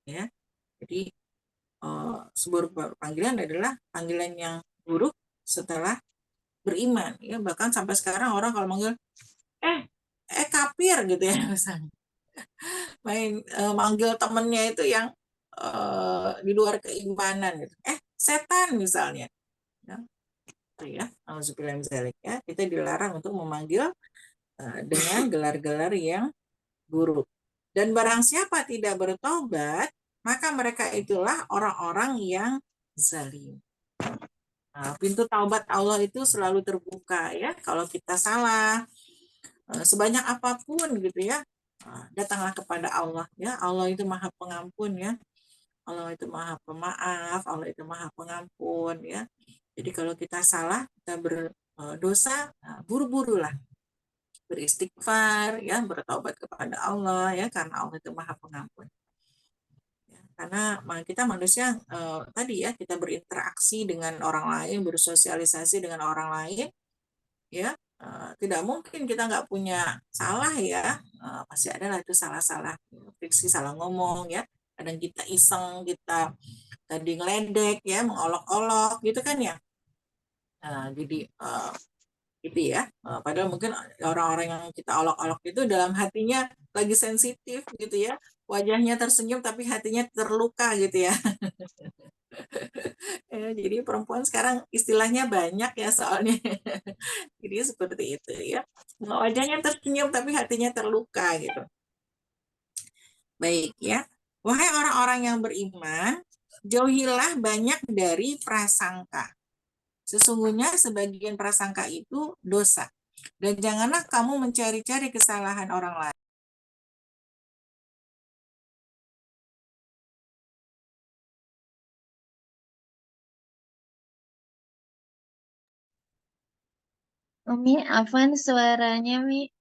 Ya, jadi seburuk panggilan adalah panggilan yang buruk setelah beriman. Ya, bahkan sampai sekarang orang kalau manggil eh kafir gitu ya misalnya. Manggil temennya itu yang di luar keimanan gitu. Setan misalnya. Ya, ya, ya, kita dilarang untuk memanggil dengan gelar-gelar yang buruk. Dan barang siapa tidak bertobat, maka mereka itulah orang-orang yang zalim. Nah, pintu taubat Allah itu selalu terbuka ya. Kalau kita salah, sebanyak apapun gitu ya, datanglah kepada Allah ya. Allah itu Maha Pengampun ya. Allah itu Maha Pemaaf, Allah itu Maha Pengampun ya. Jadi kalau kita salah, kita berdosa, buru-burulah beristighfar ya, bertobat kepada Allah ya, karena Allah itu Maha Pengampun. Ya, karena kita manusia tadi ya, kita berinteraksi dengan orang lain, bersosialisasi dengan orang lain ya, tidak mungkin kita nggak punya salah ya, pasti ada lah itu salah-salah, friksi, salah ngomong ya, kadang kita iseng, kita tadi ngeledek ya, mengolok-olok gitu kan ya. Jadi gitu ya. Padahal mungkin orang-orang yang kita olok-olok itu dalam hatinya lagi sensitif gitu ya. Wajahnya tersenyum tapi hatinya terluka gitu ya. Jadi perempuan sekarang istilahnya banyak ya soalnya. Jadi seperti itu ya. Wajahnya tersenyum tapi hatinya terluka gitu. Baik ya. Wahai orang-orang yang beriman, jauhilah banyak dari prasangka. Sesungguhnya sebagian prasangka itu dosa. Dan janganlah kamu mencari-cari kesalahan orang lain. Umi, Afan suaranya, Mi.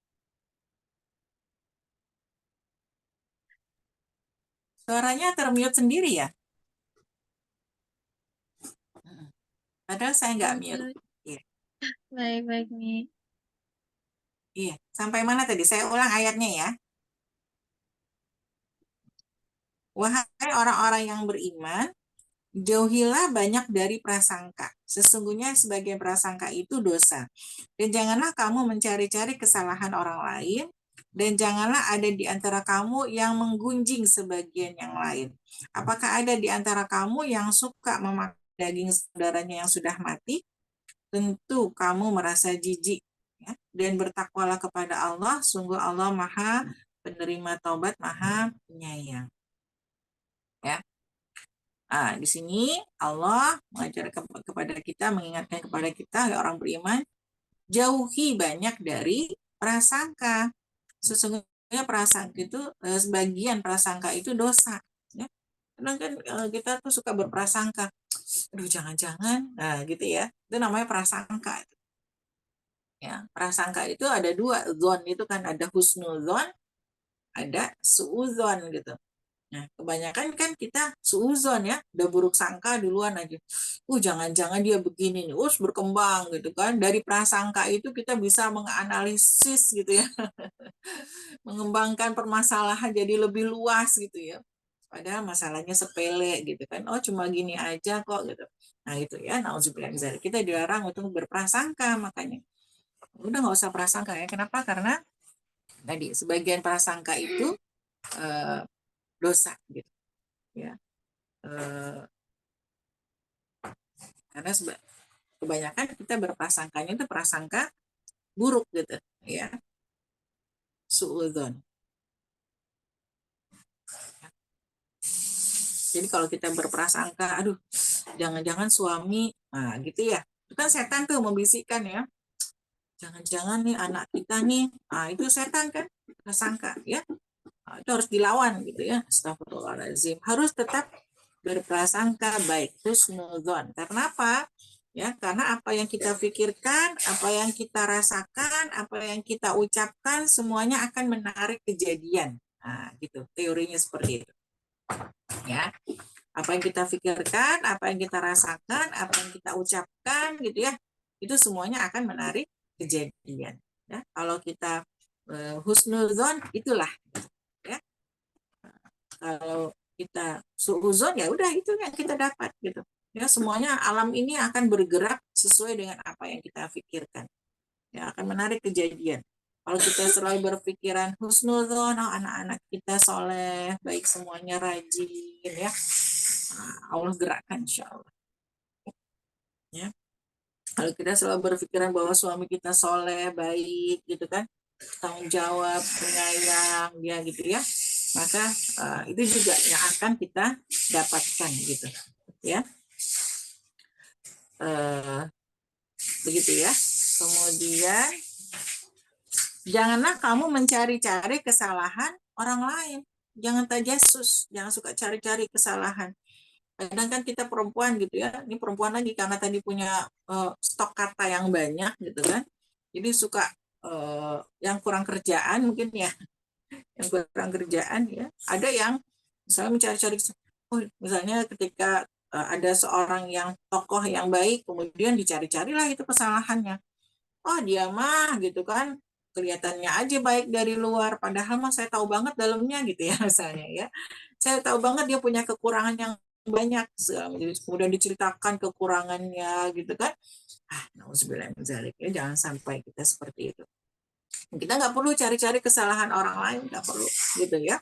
Suaranya termute sendiri ya? Padahal saya nggak mute. Ya. Baik-baik nih. Iya, sampai mana tadi? Saya ulang ayatnya ya. Wahai orang-orang yang beriman, jauhilah banyak dari prasangka. Sesungguhnya sebagian prasangka itu dosa. Dan janganlah kamu mencari-cari kesalahan orang lain, dan janganlah ada di antara kamu yang menggunjing sebagian yang lain. Apakah ada di antara kamu yang suka memakan daging saudaranya yang sudah mati? Tentu kamu merasa jijik, ya? Dan bertakwalah kepada Allah, sungguh Allah Maha penerima taubat, Maha penyayang. Ya. Di sini Allah mengajar kepada kita, mengingatkan kepada kita, ya orang beriman, jauhi banyak dari prasangka. Sesungguhnya prasangka itu, sebagian prasangka itu dosa. Ya. Kadang kan kita tuh suka berprasangka, aduh jangan-jangan, nah gitu ya, itu namanya prasangka. Ya, prasangka itu ada dua, zon itu kan ada husnuzon, ada suuzon gitu. Nah, kebanyakan kan kita suuzon ya, udah buruk sangka duluan aja. Jangan-jangan dia begini nih, berkembang gitu kan. Dari prasangka itu kita bisa menganalisis gitu ya, mengembangkan permasalahan jadi lebih luas gitu ya. Padahal masalahnya sepele gitu kan. Oh, cuma gini aja kok gitu. Nah, itu ya, nauzubillah min dzalik. Kita dilarang untuk berprasangka, makanya. Udah nggak usah prasangka ya. Kenapa? Karena tadi sebagian prasangka itu dosa gitu ya. Karena kebanyakan kita berprasangkanya itu prasangka buruk gitu ya, suudzon. Jadi kalau kita berprasangka, aduh jangan-jangan suami, nah gitu ya, itu kan setan tuh membisikkan ya, jangan-jangan nih anak kita nih, itu setan kan, prasangka ya. Itu harus dilawan gitu ya. Astagfirullahaladzim. Harus tetap berprasangka baik, husnuzon. Karena apa? Ya, karena apa yang kita pikirkan, apa yang kita rasakan, apa yang kita ucapkan, semuanya akan menarik kejadian. Nah, gitu. Teorinya seperti itu. Ya, apa yang kita pikirkan, apa yang kita rasakan, apa yang kita ucapkan, gitu ya. Itu semuanya akan menarik kejadian. Ya, kalau kita husnuzon, itulah. Ya, kalau kita suuzon ya udah itu yang kita dapat gitu ya, semuanya alam ini akan bergerak sesuai dengan apa yang kita pikirkan ya, akan menarik kejadian. Kalau kita selalu berpikiran husnuzon, anak-anak kita soleh baik, semuanya rajin ya, Allah gerakkan insya Allah ya. Kalau kita selalu berpikiran bahwa suami kita soleh baik gitu kan, tanggung jawab, penyayang dia gitu ya, maka itu juga yang akan kita dapatkan gitu ya. Begitu ya. Kemudian janganlah kamu mencari-cari kesalahan orang lain, jangan tajasus, jangan suka cari-cari kesalahan. Kadang kan kita perempuan gitu ya, ini perempuan lagi karena tadi punya stok kata yang banyak gitu kan, jadi suka yang kurang kerjaan mungkin ya, yang kurang kerjaan ya. Ada yang misalnya mencari-cari, misalnya ketika ada seorang yang tokoh yang baik, kemudian dicari-carilah itu kesalahannya. Oh dia mah gitu kan, kelihatannya aja baik dari luar, padahal mah saya tahu banget dalamnya gitu ya, misalnya ya. Saya tahu banget dia punya kekurangan yang banyak, kemudian diceritakan kekurangannya gitu kan. Nauzubillah min dzalik ya, jangan sampai kita seperti itu. Kita nggak perlu cari-cari kesalahan orang lain, nggak perlu gitu ya.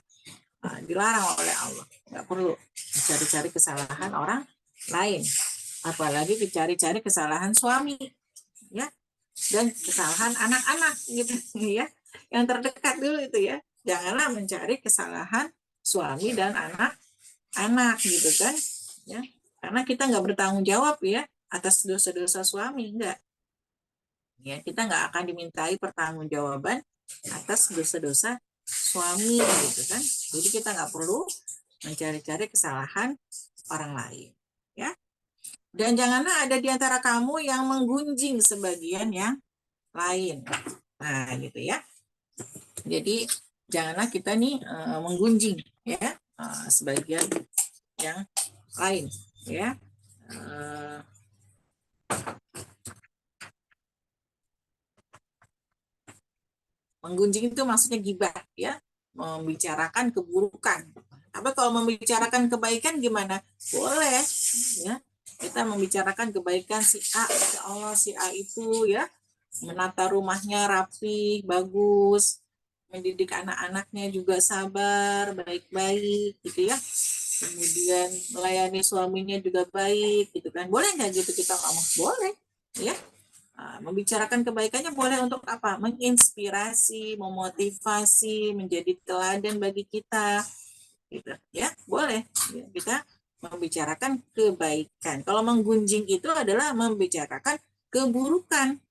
Dilarang oleh Allah, nggak perlu cari-cari kesalahan orang lain, apalagi dicari-cari kesalahan suami ya, dan kesalahan anak-anak gitu ya, yang terdekat dulu itu ya. Janganlah mencari kesalahan suami dan anak-anak gitu kan ya, karena kita nggak bertanggung jawab ya atas dosa-dosa suami, enggak ya, kita nggak akan dimintai pertanggungjawaban atas dosa-dosa suami gitu kan. Jadi kita nggak perlu mencari-cari kesalahan orang lain ya. Dan janganlah ada di antara kamu yang menggunjing sebagian yang lain. Nah gitu ya. Jadi janganlah kita nih menggunjing ya sebagian yang lain ya. Menggunjing itu maksudnya gibah, ya, membicarakan keburukan. Tapi kalau membicarakan kebaikan gimana? Boleh, ya. Kita membicarakan kebaikan si A, ya Allah si A itu ya menata rumahnya rapi, bagus, mendidik anak-anaknya juga sabar, baik-baik gitu ya. Kemudian melayani suaminya juga baik gitu kan. Boleh nggak gitu kita ngomong? Boleh, ya. Membicarakan kebaikannya boleh untuk apa? Menginspirasi, memotivasi, menjadi teladan bagi kita, gitu ya. Boleh ya, kita membicarakan kebaikan. Kalau menggunjing itu adalah membicarakan keburukan,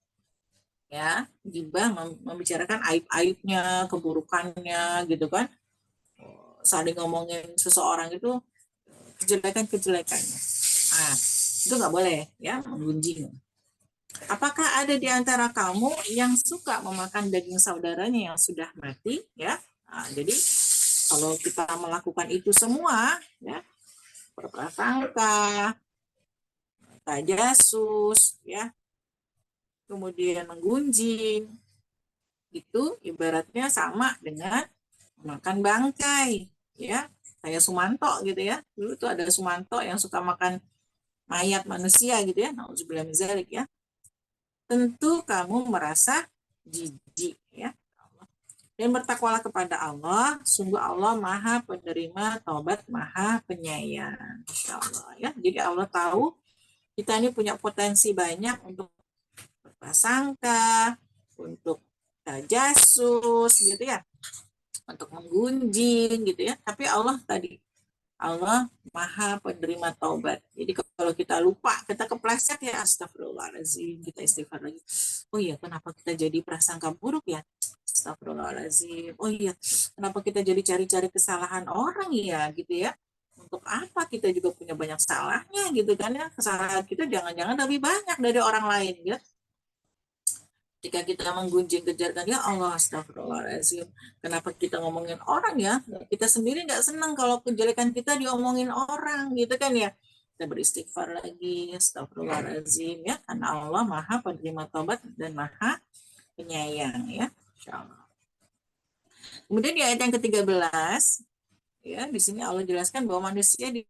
ya. Gibah membicarakan aib-aibnya, keburukannya, gitu kan. Saling ngomongin seseorang itu kejelekan-kejelekannya. Itu nggak boleh ya, menggunjing. Apakah ada di antara kamu yang suka memakan daging saudaranya yang sudah mati? Ya, jadi kalau kita melakukan itu semua, ya, berprasangka, tajasus, ya, kemudian menggunjing, itu ibaratnya sama dengan makan bangkai, ya. Kayak Sumanto gitu ya. Dulu tuh ada Sumanto yang suka makan mayat manusia gitu ya. Nauzubillah min dzalik ya. Tentu kamu merasa jijik ya. Dan bertakwalah kepada Allah, sungguh Allah Maha Penerima Taubat, Maha Penyayang. Insya Allah ya. Jadi Allah tahu kita ini punya potensi banyak untuk berprasangka, untuk tajasus gitu ya, untuk menggunjing gitu ya. Tapi Allah tadi, Allah Maha Penerima Taubat. Jadi kalau kita lupa, kita kepleset ya, astagfirullahaladzim, kita istighfar lagi. Oh iya, kenapa kita jadi prasangka buruk ya? Astagfirullahaladzim. Oh iya, kenapa kita jadi cari-cari kesalahan orang ya, gitu ya? Untuk apa kita juga punya banyak salahnya gitu kan ya? Kesalahan kita jangan-jangan lebih banyak dari orang lain ya. Ketika kita menggunjing kejarkan, ya Allah astagfirullahaladzim, kenapa kita ngomongin orang ya, kita sendiri nggak senang kalau kejelekan kita diomongin orang gitu kan ya. Kita beristighfar lagi, astagfirullahaladzim ya, karena Allah Maha Penerima Taubat dan Maha Penyayang ya, insyaallah. Kemudian di ayat yang ke-13 ya, di sini Allah jelaskan bahwa manusia di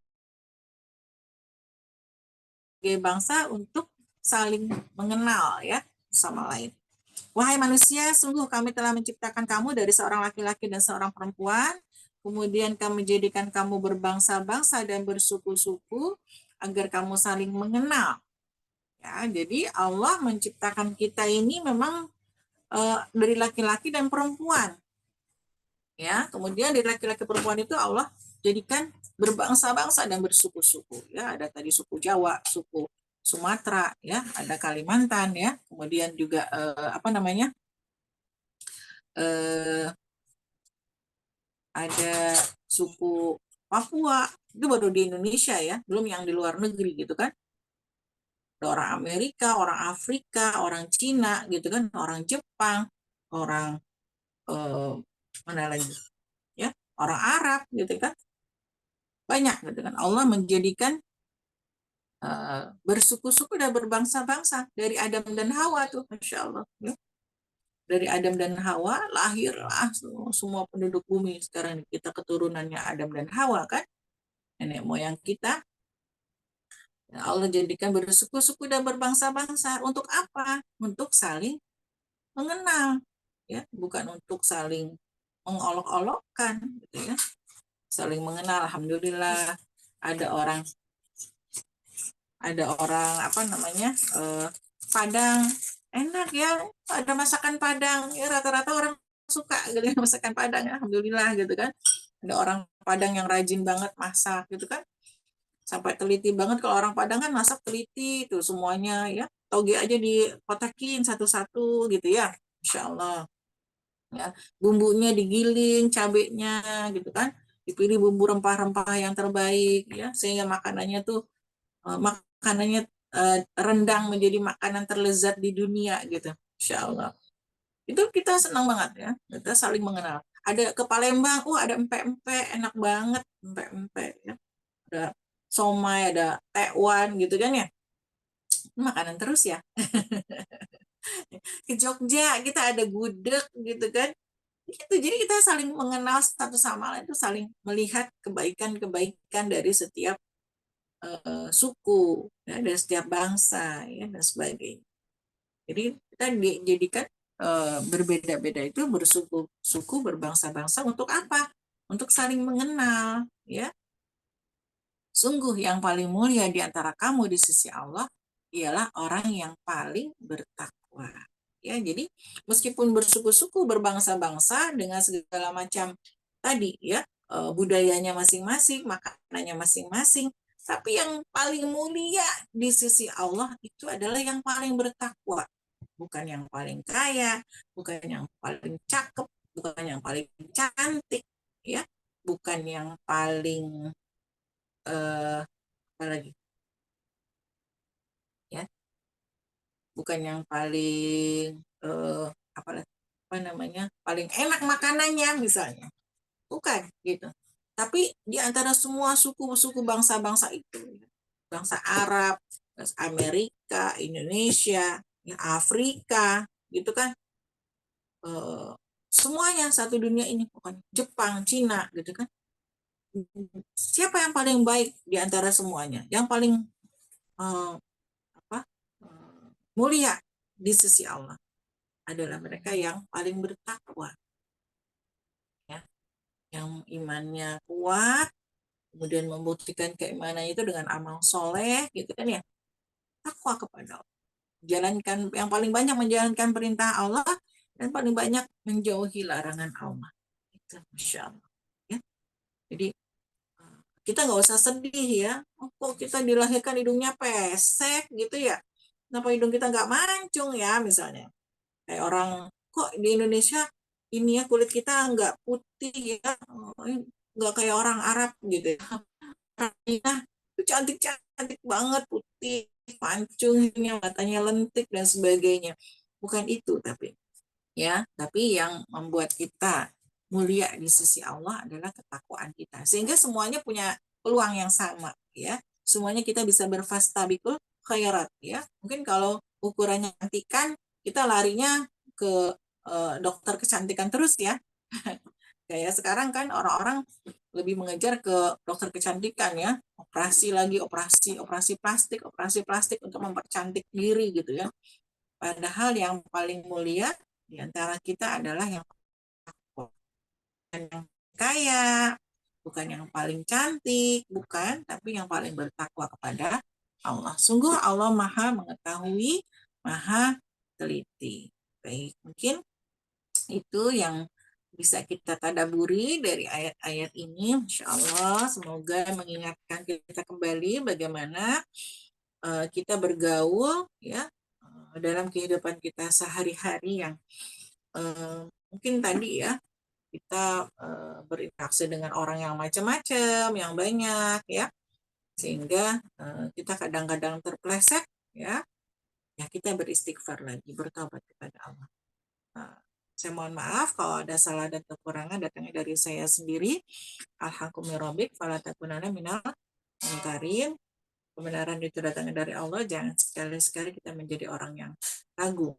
bangsa untuk saling mengenal ya sama lain. Wahai manusia, sungguh kami telah menciptakan kamu dari seorang laki-laki dan seorang perempuan. Kemudian kami menjadikan kamu berbangsa-bangsa dan bersuku-suku agar kamu saling mengenal. Ya, jadi Allah menciptakan kita ini memang dari laki-laki dan perempuan. Ya, kemudian dari laki-laki perempuan itu Allah jadikan berbangsa-bangsa dan bersuku-suku. Ya, ada tadi suku Jawa, suku Sumatera, ya, ada Kalimantan, ya, kemudian juga ada suku Papua, itu baru di Indonesia ya, belum yang di luar negeri gitu kan. Ada orang Amerika, orang Afrika, orang Cina gitu kan, orang Jepang, orang mana lagi ya, orang Arab gitu kan. Banyak gitu kan. Allah menjadikan bersuku-suku dan berbangsa-bangsa dari Adam dan Hawa tuh, Masya Allah. Ya. Dari Adam dan Hawa lahirlah semua penduduk bumi. Sekarang kita keturunannya Adam dan Hawa kan, nenek moyang kita. Allah jadikan bersuku-suku dan berbangsa-bangsa. Untuk apa? Untuk saling mengenal, ya, bukan untuk saling mengolok-olokkan, gitu ya. Saling mengenal. Alhamdulillah ada orang Padang, enak ya, ada masakan Padang ya, rata-rata orang suka gitu ya, masakan Padang ya, alhamdulillah gitu kan. Ada orang Padang yang rajin banget masak gitu kan, sampai teliti banget. Kalau orang Padang kan masak teliti tuh semuanya ya, toge aja dikotakin satu-satu gitu ya, Insya Allah ya. Bumbunya digiling, cabenya gitu kan, dipilih bumbu rempah-rempah yang terbaik ya, sehingga makanannya tuh rendang menjadi makanan terlezat di dunia gitu, Insya Allah. Itu kita senang banget ya, kita saling mengenal. Ada ke Palembang, ada empek-empek, enak banget empek-empek ya. Ada somai, ada tekwan gitu kan ya. Makanan terus ya. ke Jogja, kita ada gudeg gitu kan. Gitu. Jadi kita saling mengenal satu sama lain, itu saling melihat kebaikan-kebaikan dari setiap suku, ya, dari setiap bangsa, ya, dan sebagainya. Jadi kita dijadikan berbeda-beda itu bersuku-suku, berbangsa-bangsa untuk apa? Untuk saling mengenal, ya. Sungguh yang paling mulia di antara kamu di sisi Allah ialah orang yang paling bertakwa. Ya, jadi meskipun bersuku-suku, berbangsa-bangsa dengan segala macam tadi ya, budayanya masing-masing, makanannya masing-masing, tapi yang paling mulia di sisi Allah itu adalah yang paling bertakwa. Bukan yang paling kaya, bukan yang paling cakep, bukan yang paling cantik, ya, bukan yang paling apa lagi, ya, bukan yang paling apa apa namanya, paling enak makanannya misalnya, bukan gitu. Tapi di antara semua suku-suku bangsa-bangsa itu, bangsa Arab, Amerika, Indonesia, ya, Afrika, gitu kan, semuanya satu dunia ini, bukan Jepang, Cina, gitu kan. Siapa yang paling baik di antara semuanya? Yang paling eh, apa mulia di sisi Allah adalah mereka yang paling bertakwa, ya, yang imannya kuat, kemudian membuktikan keimanan itu dengan amal soleh, gitu kan ya, takwa kepada Allah, jalankan yang paling banyak menjalankan perintah Allah dan paling banyak menjauhi larangan Allah. Itu Masya Allah. Ya. Jadi kita nggak usah sedih ya, oh, kok kita dilahirkan hidungnya pesek gitu ya, kenapa hidung kita nggak mancung ya misalnya. Kayak orang, kok di Indonesia ini ya kulit kita nggak putih ya, nggak kayak orang Arab gitu ya. Nah, itu cantik-cantik banget, putih, mancungnya, matanya lentik dan sebagainya. Bukan itu tapi yang membuat kita mulia di sisi Allah adalah ketakwaan kita. Sehingga semuanya punya peluang yang sama, ya. Semuanya kita bisa berfastabikul khairat, ya. Mungkin kalau ukurannya cantikan, kita larinya ke dokter kecantikan terus ya. Kayak sekarang kan orang-orang lebih mengejar ke dokter kecantikan ya, operasi lagi, operasi plastik untuk mempercantik diri gitu ya. Padahal yang paling mulia di antara kita adalah yang bukan yang kaya, bukan yang paling cantik, bukan, tapi yang paling bertakwa kepada Allah. Sungguh Allah Maha mengetahui, Maha teliti. Baik, mungkin itu yang bisa kita tadaburi dari ayat-ayat ini. Insya Allah, semoga mengingatkan kita kembali bagaimana kita bergaul ya dalam kehidupan kita sehari-hari yang mungkin tadi ya kita berinteraksi dengan orang yang macam-macam, yang banyak ya, sehingga kita kadang-kadang terpleset ya, ya kita beristighfar lagi, bertobat kepada Allah. Saya mohon maaf kalau ada salah dan kekurangan datangnya dari saya sendiri. Alhamdulillah, fala takunanna minal mungkarin. Kebenaran itu datangnya dari Allah, jangan sekali-sekali kita menjadi orang yang ragu.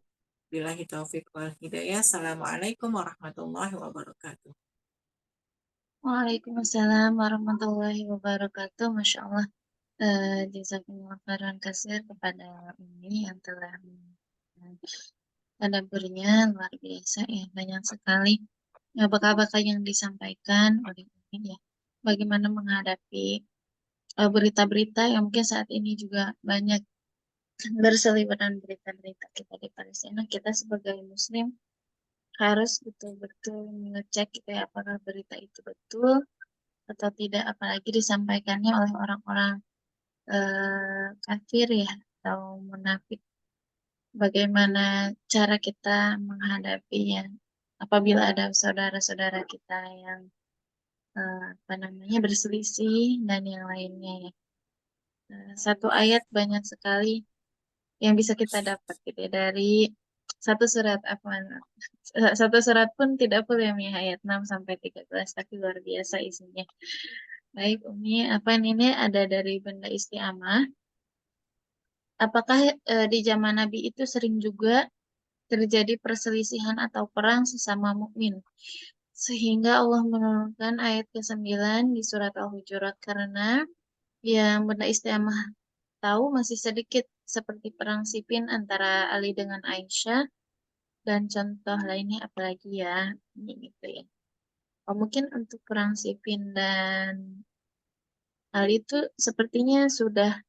Billahi taufiq wal hidayah. Assalamualaikum warahmatullahi wabarakatuh. Waalaikumsalam warahmatullahi wabarakatuh. Masya Allah. Jazakumullah khairan kasir kepada Umi yang telah tadaburnya luar biasa ya, banyak sekali bakal-bakal yang disampaikan oleh Umi ya. Bagaimana menghadapi berita-berita yang mungkin saat ini juga banyak berseliweran berita-berita kita di Palestina. Kita sebagai Muslim harus betul-betul mengecek gitu ya, apakah berita itu betul atau tidak, apalagi disampaikannya oleh orang-orang kafir ya atau munafik. Bagaimana cara kita menghadapinya apabila ada saudara-saudara kita yang apa namanya berselisih dan yang lainnya ya. Satu ayat banyak sekali yang bisa kita dapat gitu ya, dari satu surat Afwan. Satu surat pun tidak full ya, ayat 6 sampai 13, tapi luar biasa isinya. Baik, Umi, apa ini ada dari Benda Istiamah. Apakah di zaman Nabi itu sering juga terjadi perselisihan atau perang sesama mukmin. Sehingga Allah menurunkan ayat ke-9 di surat Al-Hujurat karena yang benda istiamah tahu masih sedikit seperti perang Siffin antara Ali dengan Aisyah dan contoh lainnya apalagi ya ini gitu ya. Oh, mungkin untuk perang Siffin dan Ali itu sepertinya sudah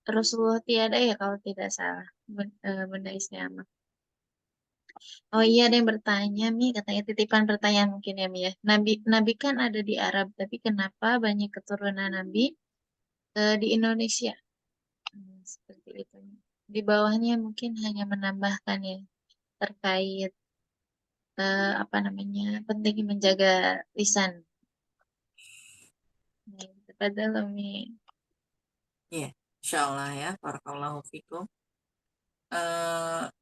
Rasulullah tiada ya kalau tidak salah benda istiamah. Oh iya ada yang bertanya Mi katanya titipan pertanyaan mungkin ya Mi ya. Nabi kan ada di Arab tapi kenapa banyak keturunan Nabi di Indonesia? Seperti itu. Di bawahnya mungkin hanya menambahkan ya terkait apa namanya penting menjaga lisan. Nah, Tafadhal Umi. Ya, insya Allah ya, barakallahu fikum.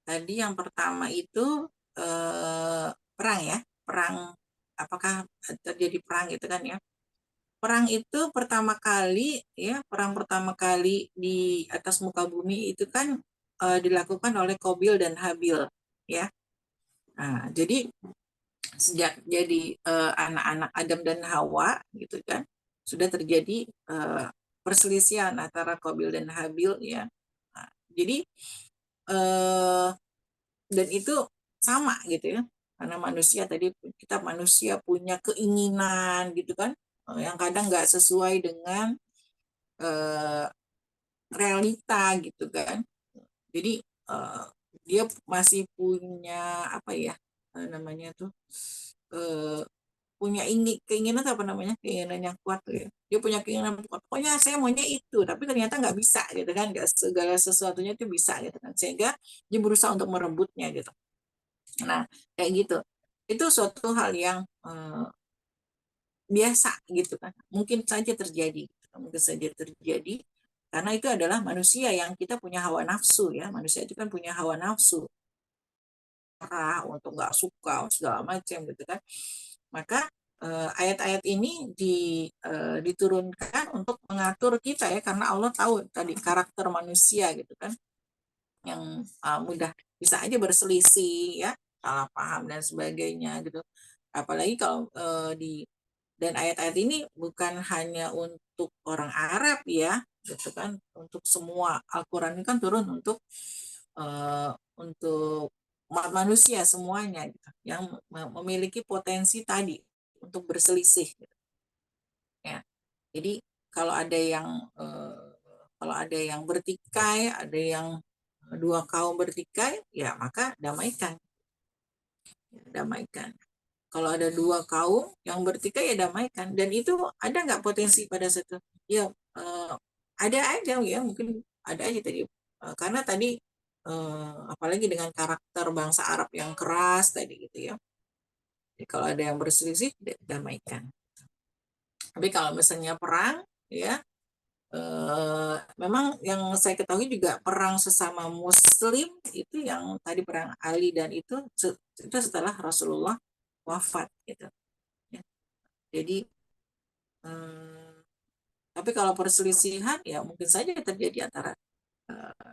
Tadi yang pertama itu perang ya, perang apakah terjadi perang gitu kan ya? Perang itu pertama kali ya, perang pertama kali di atas muka bumi itu kan dilakukan oleh Qabil dan Habil ya. Nah, jadi sejak jadi anak-anak Adam dan Hawa gitu kan sudah terjadi perselisihan antara Qabil dan Habil ya. Nah, jadi eh, dan itu sama gitu ya karena manusia tadi kita manusia punya keinginan gitu kan yang kadang nggak sesuai dengan eh, realita gitu kan jadi eh, dia masih punya apa ya namanya tuh eh, punya keinginan apa namanya keinginan yang kuat tuh ya dia punya keinginan kuat pokoknya saya maunya itu tapi ternyata nggak bisa gitu kan nggak segala sesuatunya itu bisa gitu kan sehingga dia berusaha untuk merebutnya gitu. Nah, kayak gitu. Itu suatu hal yang biasa gitu kan. Mungkin saja terjadi. Mungkin saja terjadi. Karena itu adalah manusia yang kita punya hawa nafsu ya. Manusia itu kan punya hawa nafsu. Marah, untuk nggak suka, segala macam gitu kan. Maka ayat-ayat ini diturunkan untuk mengatur kita ya. Karena Allah tahu tadi karakter manusia gitu kan. Yang mudah bisa aja berselisih ya salah paham dan sebagainya gitu apalagi kalau di dan ayat-ayat ini bukan hanya untuk orang Arab ya gitu kan untuk semua Al-Quran ini kan turun untuk umat manusia semuanya gitu, yang memiliki potensi tadi untuk berselisih gitu, ya jadi kalau ada yang bertikai ada yang dua kaum bertikai ya maka damaikan damaikan kalau ada dua kaum yang bertikai ya damaikan dan itu ada nggak potensi pada satu ya ada aja ya mungkin ada aja tadi karena tadi apalagi dengan karakter bangsa Arab yang keras tadi gitu ya jadi kalau ada yang berselisih damaikan tapi kalau misalnya perang ya memang yang saya ketahui juga perang sesama Muslim itu yang tadi perang Ali dan itu setelah Rasulullah wafat gitu. Ya. Jadi tapi kalau perselisihan ya mungkin saja terjadi antara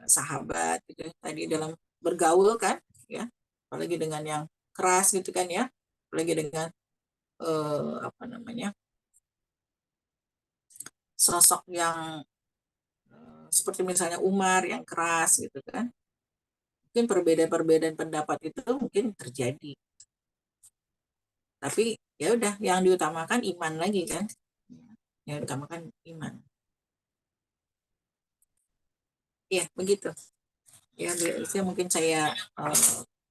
sahabat gitu tadi dalam bergaul kan ya apalagi dengan yang keras gitu kan ya apalagi dengan apa namanya sosok yang seperti misalnya Umar yang keras gitu kan mungkin perbedaan-perbedaan pendapat itu mungkin terjadi tapi ya udah yang diutamakan iman lagi kan yang diutamakan iman ya begitu ya itu mungkin saya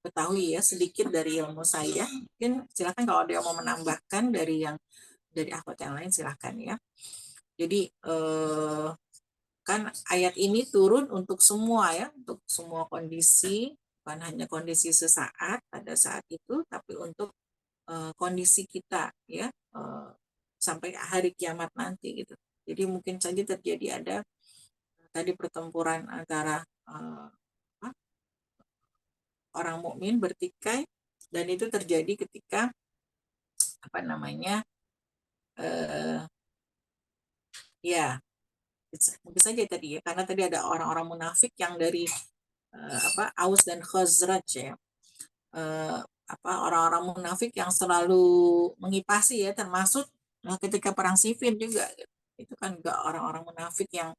ketahui ya sedikit dari ilmu saya mungkin silakan kalau ada yang mau menambahkan dari akhwat yang lain silakan ya jadi kan ayat ini turun untuk semua ya untuk semua kondisi bukan hanya kondisi sesaat pada saat itu tapi untuk kondisi kita ya sampai hari kiamat nanti gitu. Jadi mungkin saja terjadi ada tadi pertempuran antara orang mukmin bertikai dan itu terjadi ketika apa namanya ya mungkin saja tadi ya karena tadi ada orang-orang munafik yang dari Aus dan Khazraj ya orang-orang munafik yang selalu mengipasi ya, termasuk ketika perang sifin juga gitu. Itu kan juga orang-orang munafik yang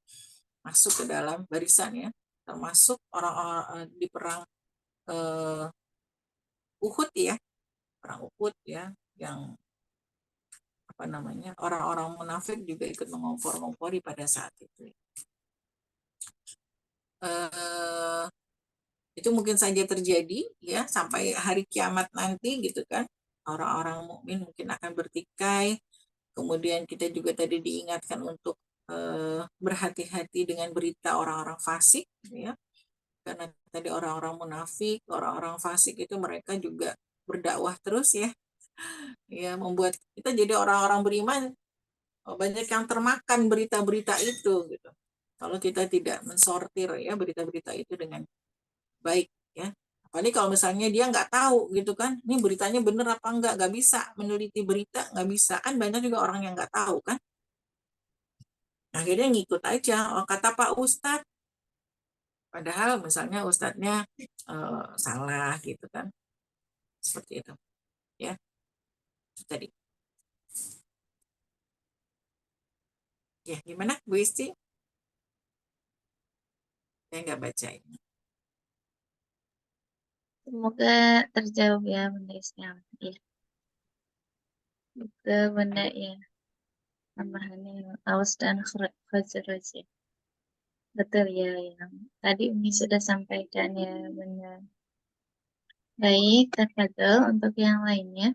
masuk ke dalam barisan ya, termasuk orang-orang di perang Uhud ya, perang Uhud ya, yang apa namanya, orang-orang munafik juga ikut mengompor-ngompori pada saat itu. Itu mungkin saja terjadi ya sampai hari kiamat nanti gitu kan. Orang-orang mukmin mungkin akan bertikai. Kemudian kita juga tadi diingatkan untuk berhati-hati dengan berita orang-orang fasik ya. Karena tadi orang-orang munafik, orang-orang fasik itu mereka juga berdakwah terus ya. Ya membuat kita jadi orang-orang beriman banyak yang termakan berita-berita itu gitu. Kalau kita tidak mensortir ya berita-berita itu dengan baik ya. Apalagi kalau misalnya dia nggak tahu gitu kan, ini beritanya bener apa nggak bisa meneliti berita, nggak bisa kan, banyak juga orang yang nggak tahu kan. Akhirnya ngikut aja, oh, kata Pak Ustadz, padahal misalnya Ustadznya salah gitu kan, seperti itu ya tadi. Ya gimana Bu Isti? Saya nggak baca ini. Semoga terjawab ya Bunda Islam. Ya, betul Bunda ya. Tambahannya Aus dan Khazraj ya. Betul ya yang tadi Umi sudah sampaikan ya Bunda. Baik, tafadhol untuk yang lainnya.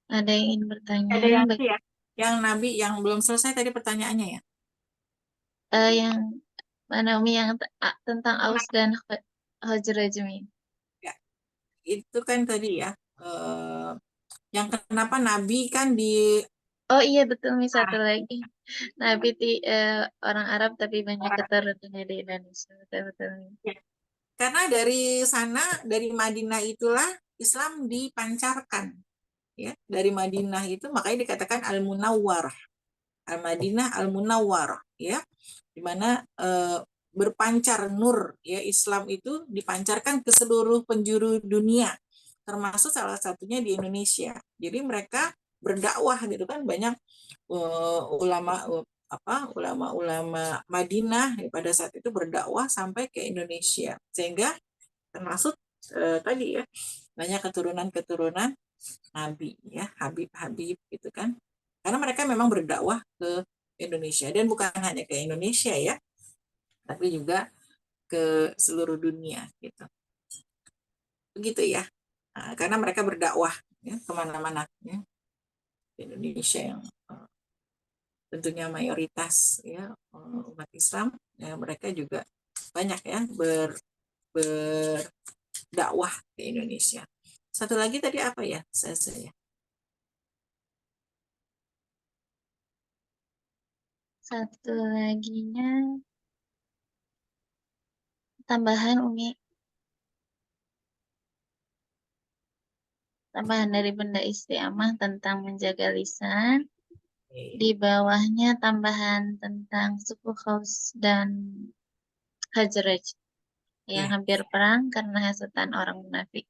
Ada yang ingin bertanya? Ada yang ya, yang Nabi yang belum selesai tadi pertanyaannya ya. Yang mana Umi yang tentang Aus dan Khazraj Umi? Ya, itu kan tadi ya. Yang kenapa Nabi kan di Oh iya betul Umi satu lagi. Nabi orang Arab tapi banyak keturunannya di Indonesia. Betul betul. karena dari sana dari Madinah itulah Islam dipancarkan ya, dari Madinah itu makanya dikatakan Al-Munawwarah, Al-Madinah Al-Munawwarah ya, di mana berpancar nur ya, Islam itu dipancarkan ke seluruh penjuru dunia termasuk salah satunya di Indonesia. Jadi mereka berdakwah gitu kan, banyak ulama-ulama Madinah pada saat itu berdakwah sampai ke Indonesia, sehingga termasuk tadi ya banyak keturunan-keturunan Nabi ya, Habib-Habib gitu kan, karena mereka memang berdakwah ke Indonesia, dan bukan hanya ke Indonesia ya, tapi juga ke seluruh dunia gitu, begitu ya. Nah, karena mereka berdakwah ya kemana-mana ya, di Indonesia yang tentunya mayoritas ya umat Islam ya, mereka juga banyak ya berdakwah ke Indonesia. Satu lagi tadi apa ya saya Satu laginya tambahan Umi, tambahan dari Bunda Istiamah tentang menjaga lisan. Di bawahnya tambahan tentang suku Khaus dan Khazraj yang ya. hampir perang karena hasutan orang munafik.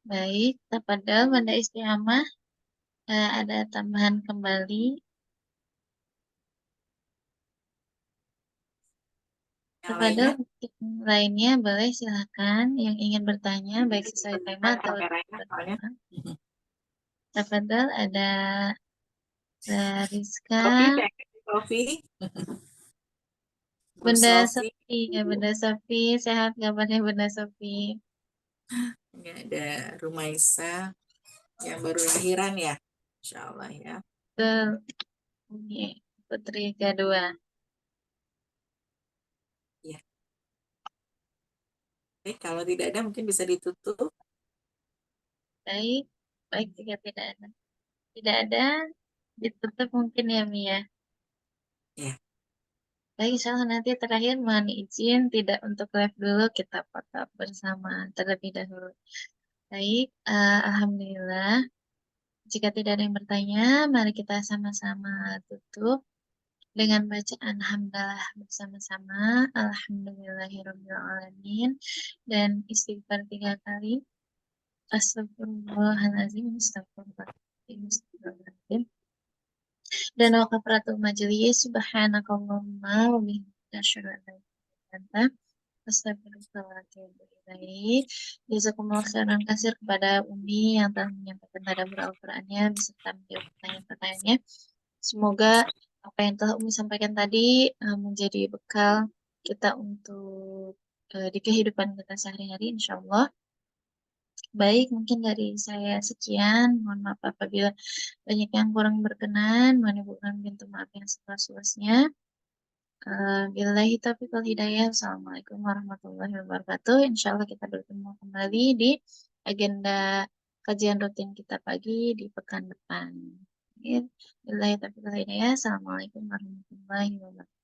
Baik, tafadhol Bunda Istiamah, ada tambahan kembali. Yang Tafadhol lainnya yang lainnya boleh silakan yang ingin bertanya baik sesuai tema atau kameranya soalnya. bertema. Tafadhol ada Rizka, Sofi, Bu Bunda Sofi, Sofi, ya Bunda Sofi, sehat kabarnya Bunda Sofi? ini ada Rumaisa yang baru lahiran ya, Insya Allah ya. Betul, ini putri kedua. Ya. Oke, kalau tidak ada mungkin bisa ditutup. Baik, baik jika tidak ada. Tidak ada, ditutup mungkin ya Mia. Ya. Baik, insyaallah nanti terakhir mohon izin tidak untuk live dulu, kita foto bersama terlebih dahulu. Baik, Alhamdulillah. Jika tidak ada yang bertanya, mari kita sama-sama tutup. dengan bacaan hamdalah bersama-sama, alhamdulillahirobbilalamin, dan istighfar 3 kali, astagfirullahaladzim, astagfirullahaladzim, astagfirullahaladzim. Dan wa kafaratul majelis, subhanakallahumma wa bihamdika asyhadu an la ilaha illa anta astaghfiruka wa atubu ilaik. Jazakumullah khairan kasir kepada Umi yang telah menyampaikan tadabbur Al-Qur'annya beserta menjawab pertanyaan-pertanyaannya. Semoga apa yang telah Umi sampaikan tadi menjadi bekal kita untuk di kehidupan kita sehari-hari, insya Allah. Baik, mungkin dari saya sekian. Mohon maaf apabila banyak yang kurang berkenan. Mohon Ibu kami minta maaf yang seluas-luasnya. Billahi taufiq wal hidayah. Assalamualaikum warahmatullahi wabarakatuh. Insya Allah kita bertemu kembali di agenda kajian rutin kita pagi di pekan depan. Billahi taufiq wal hidayah. Assalamualaikum warahmatullahi wabarakatuh.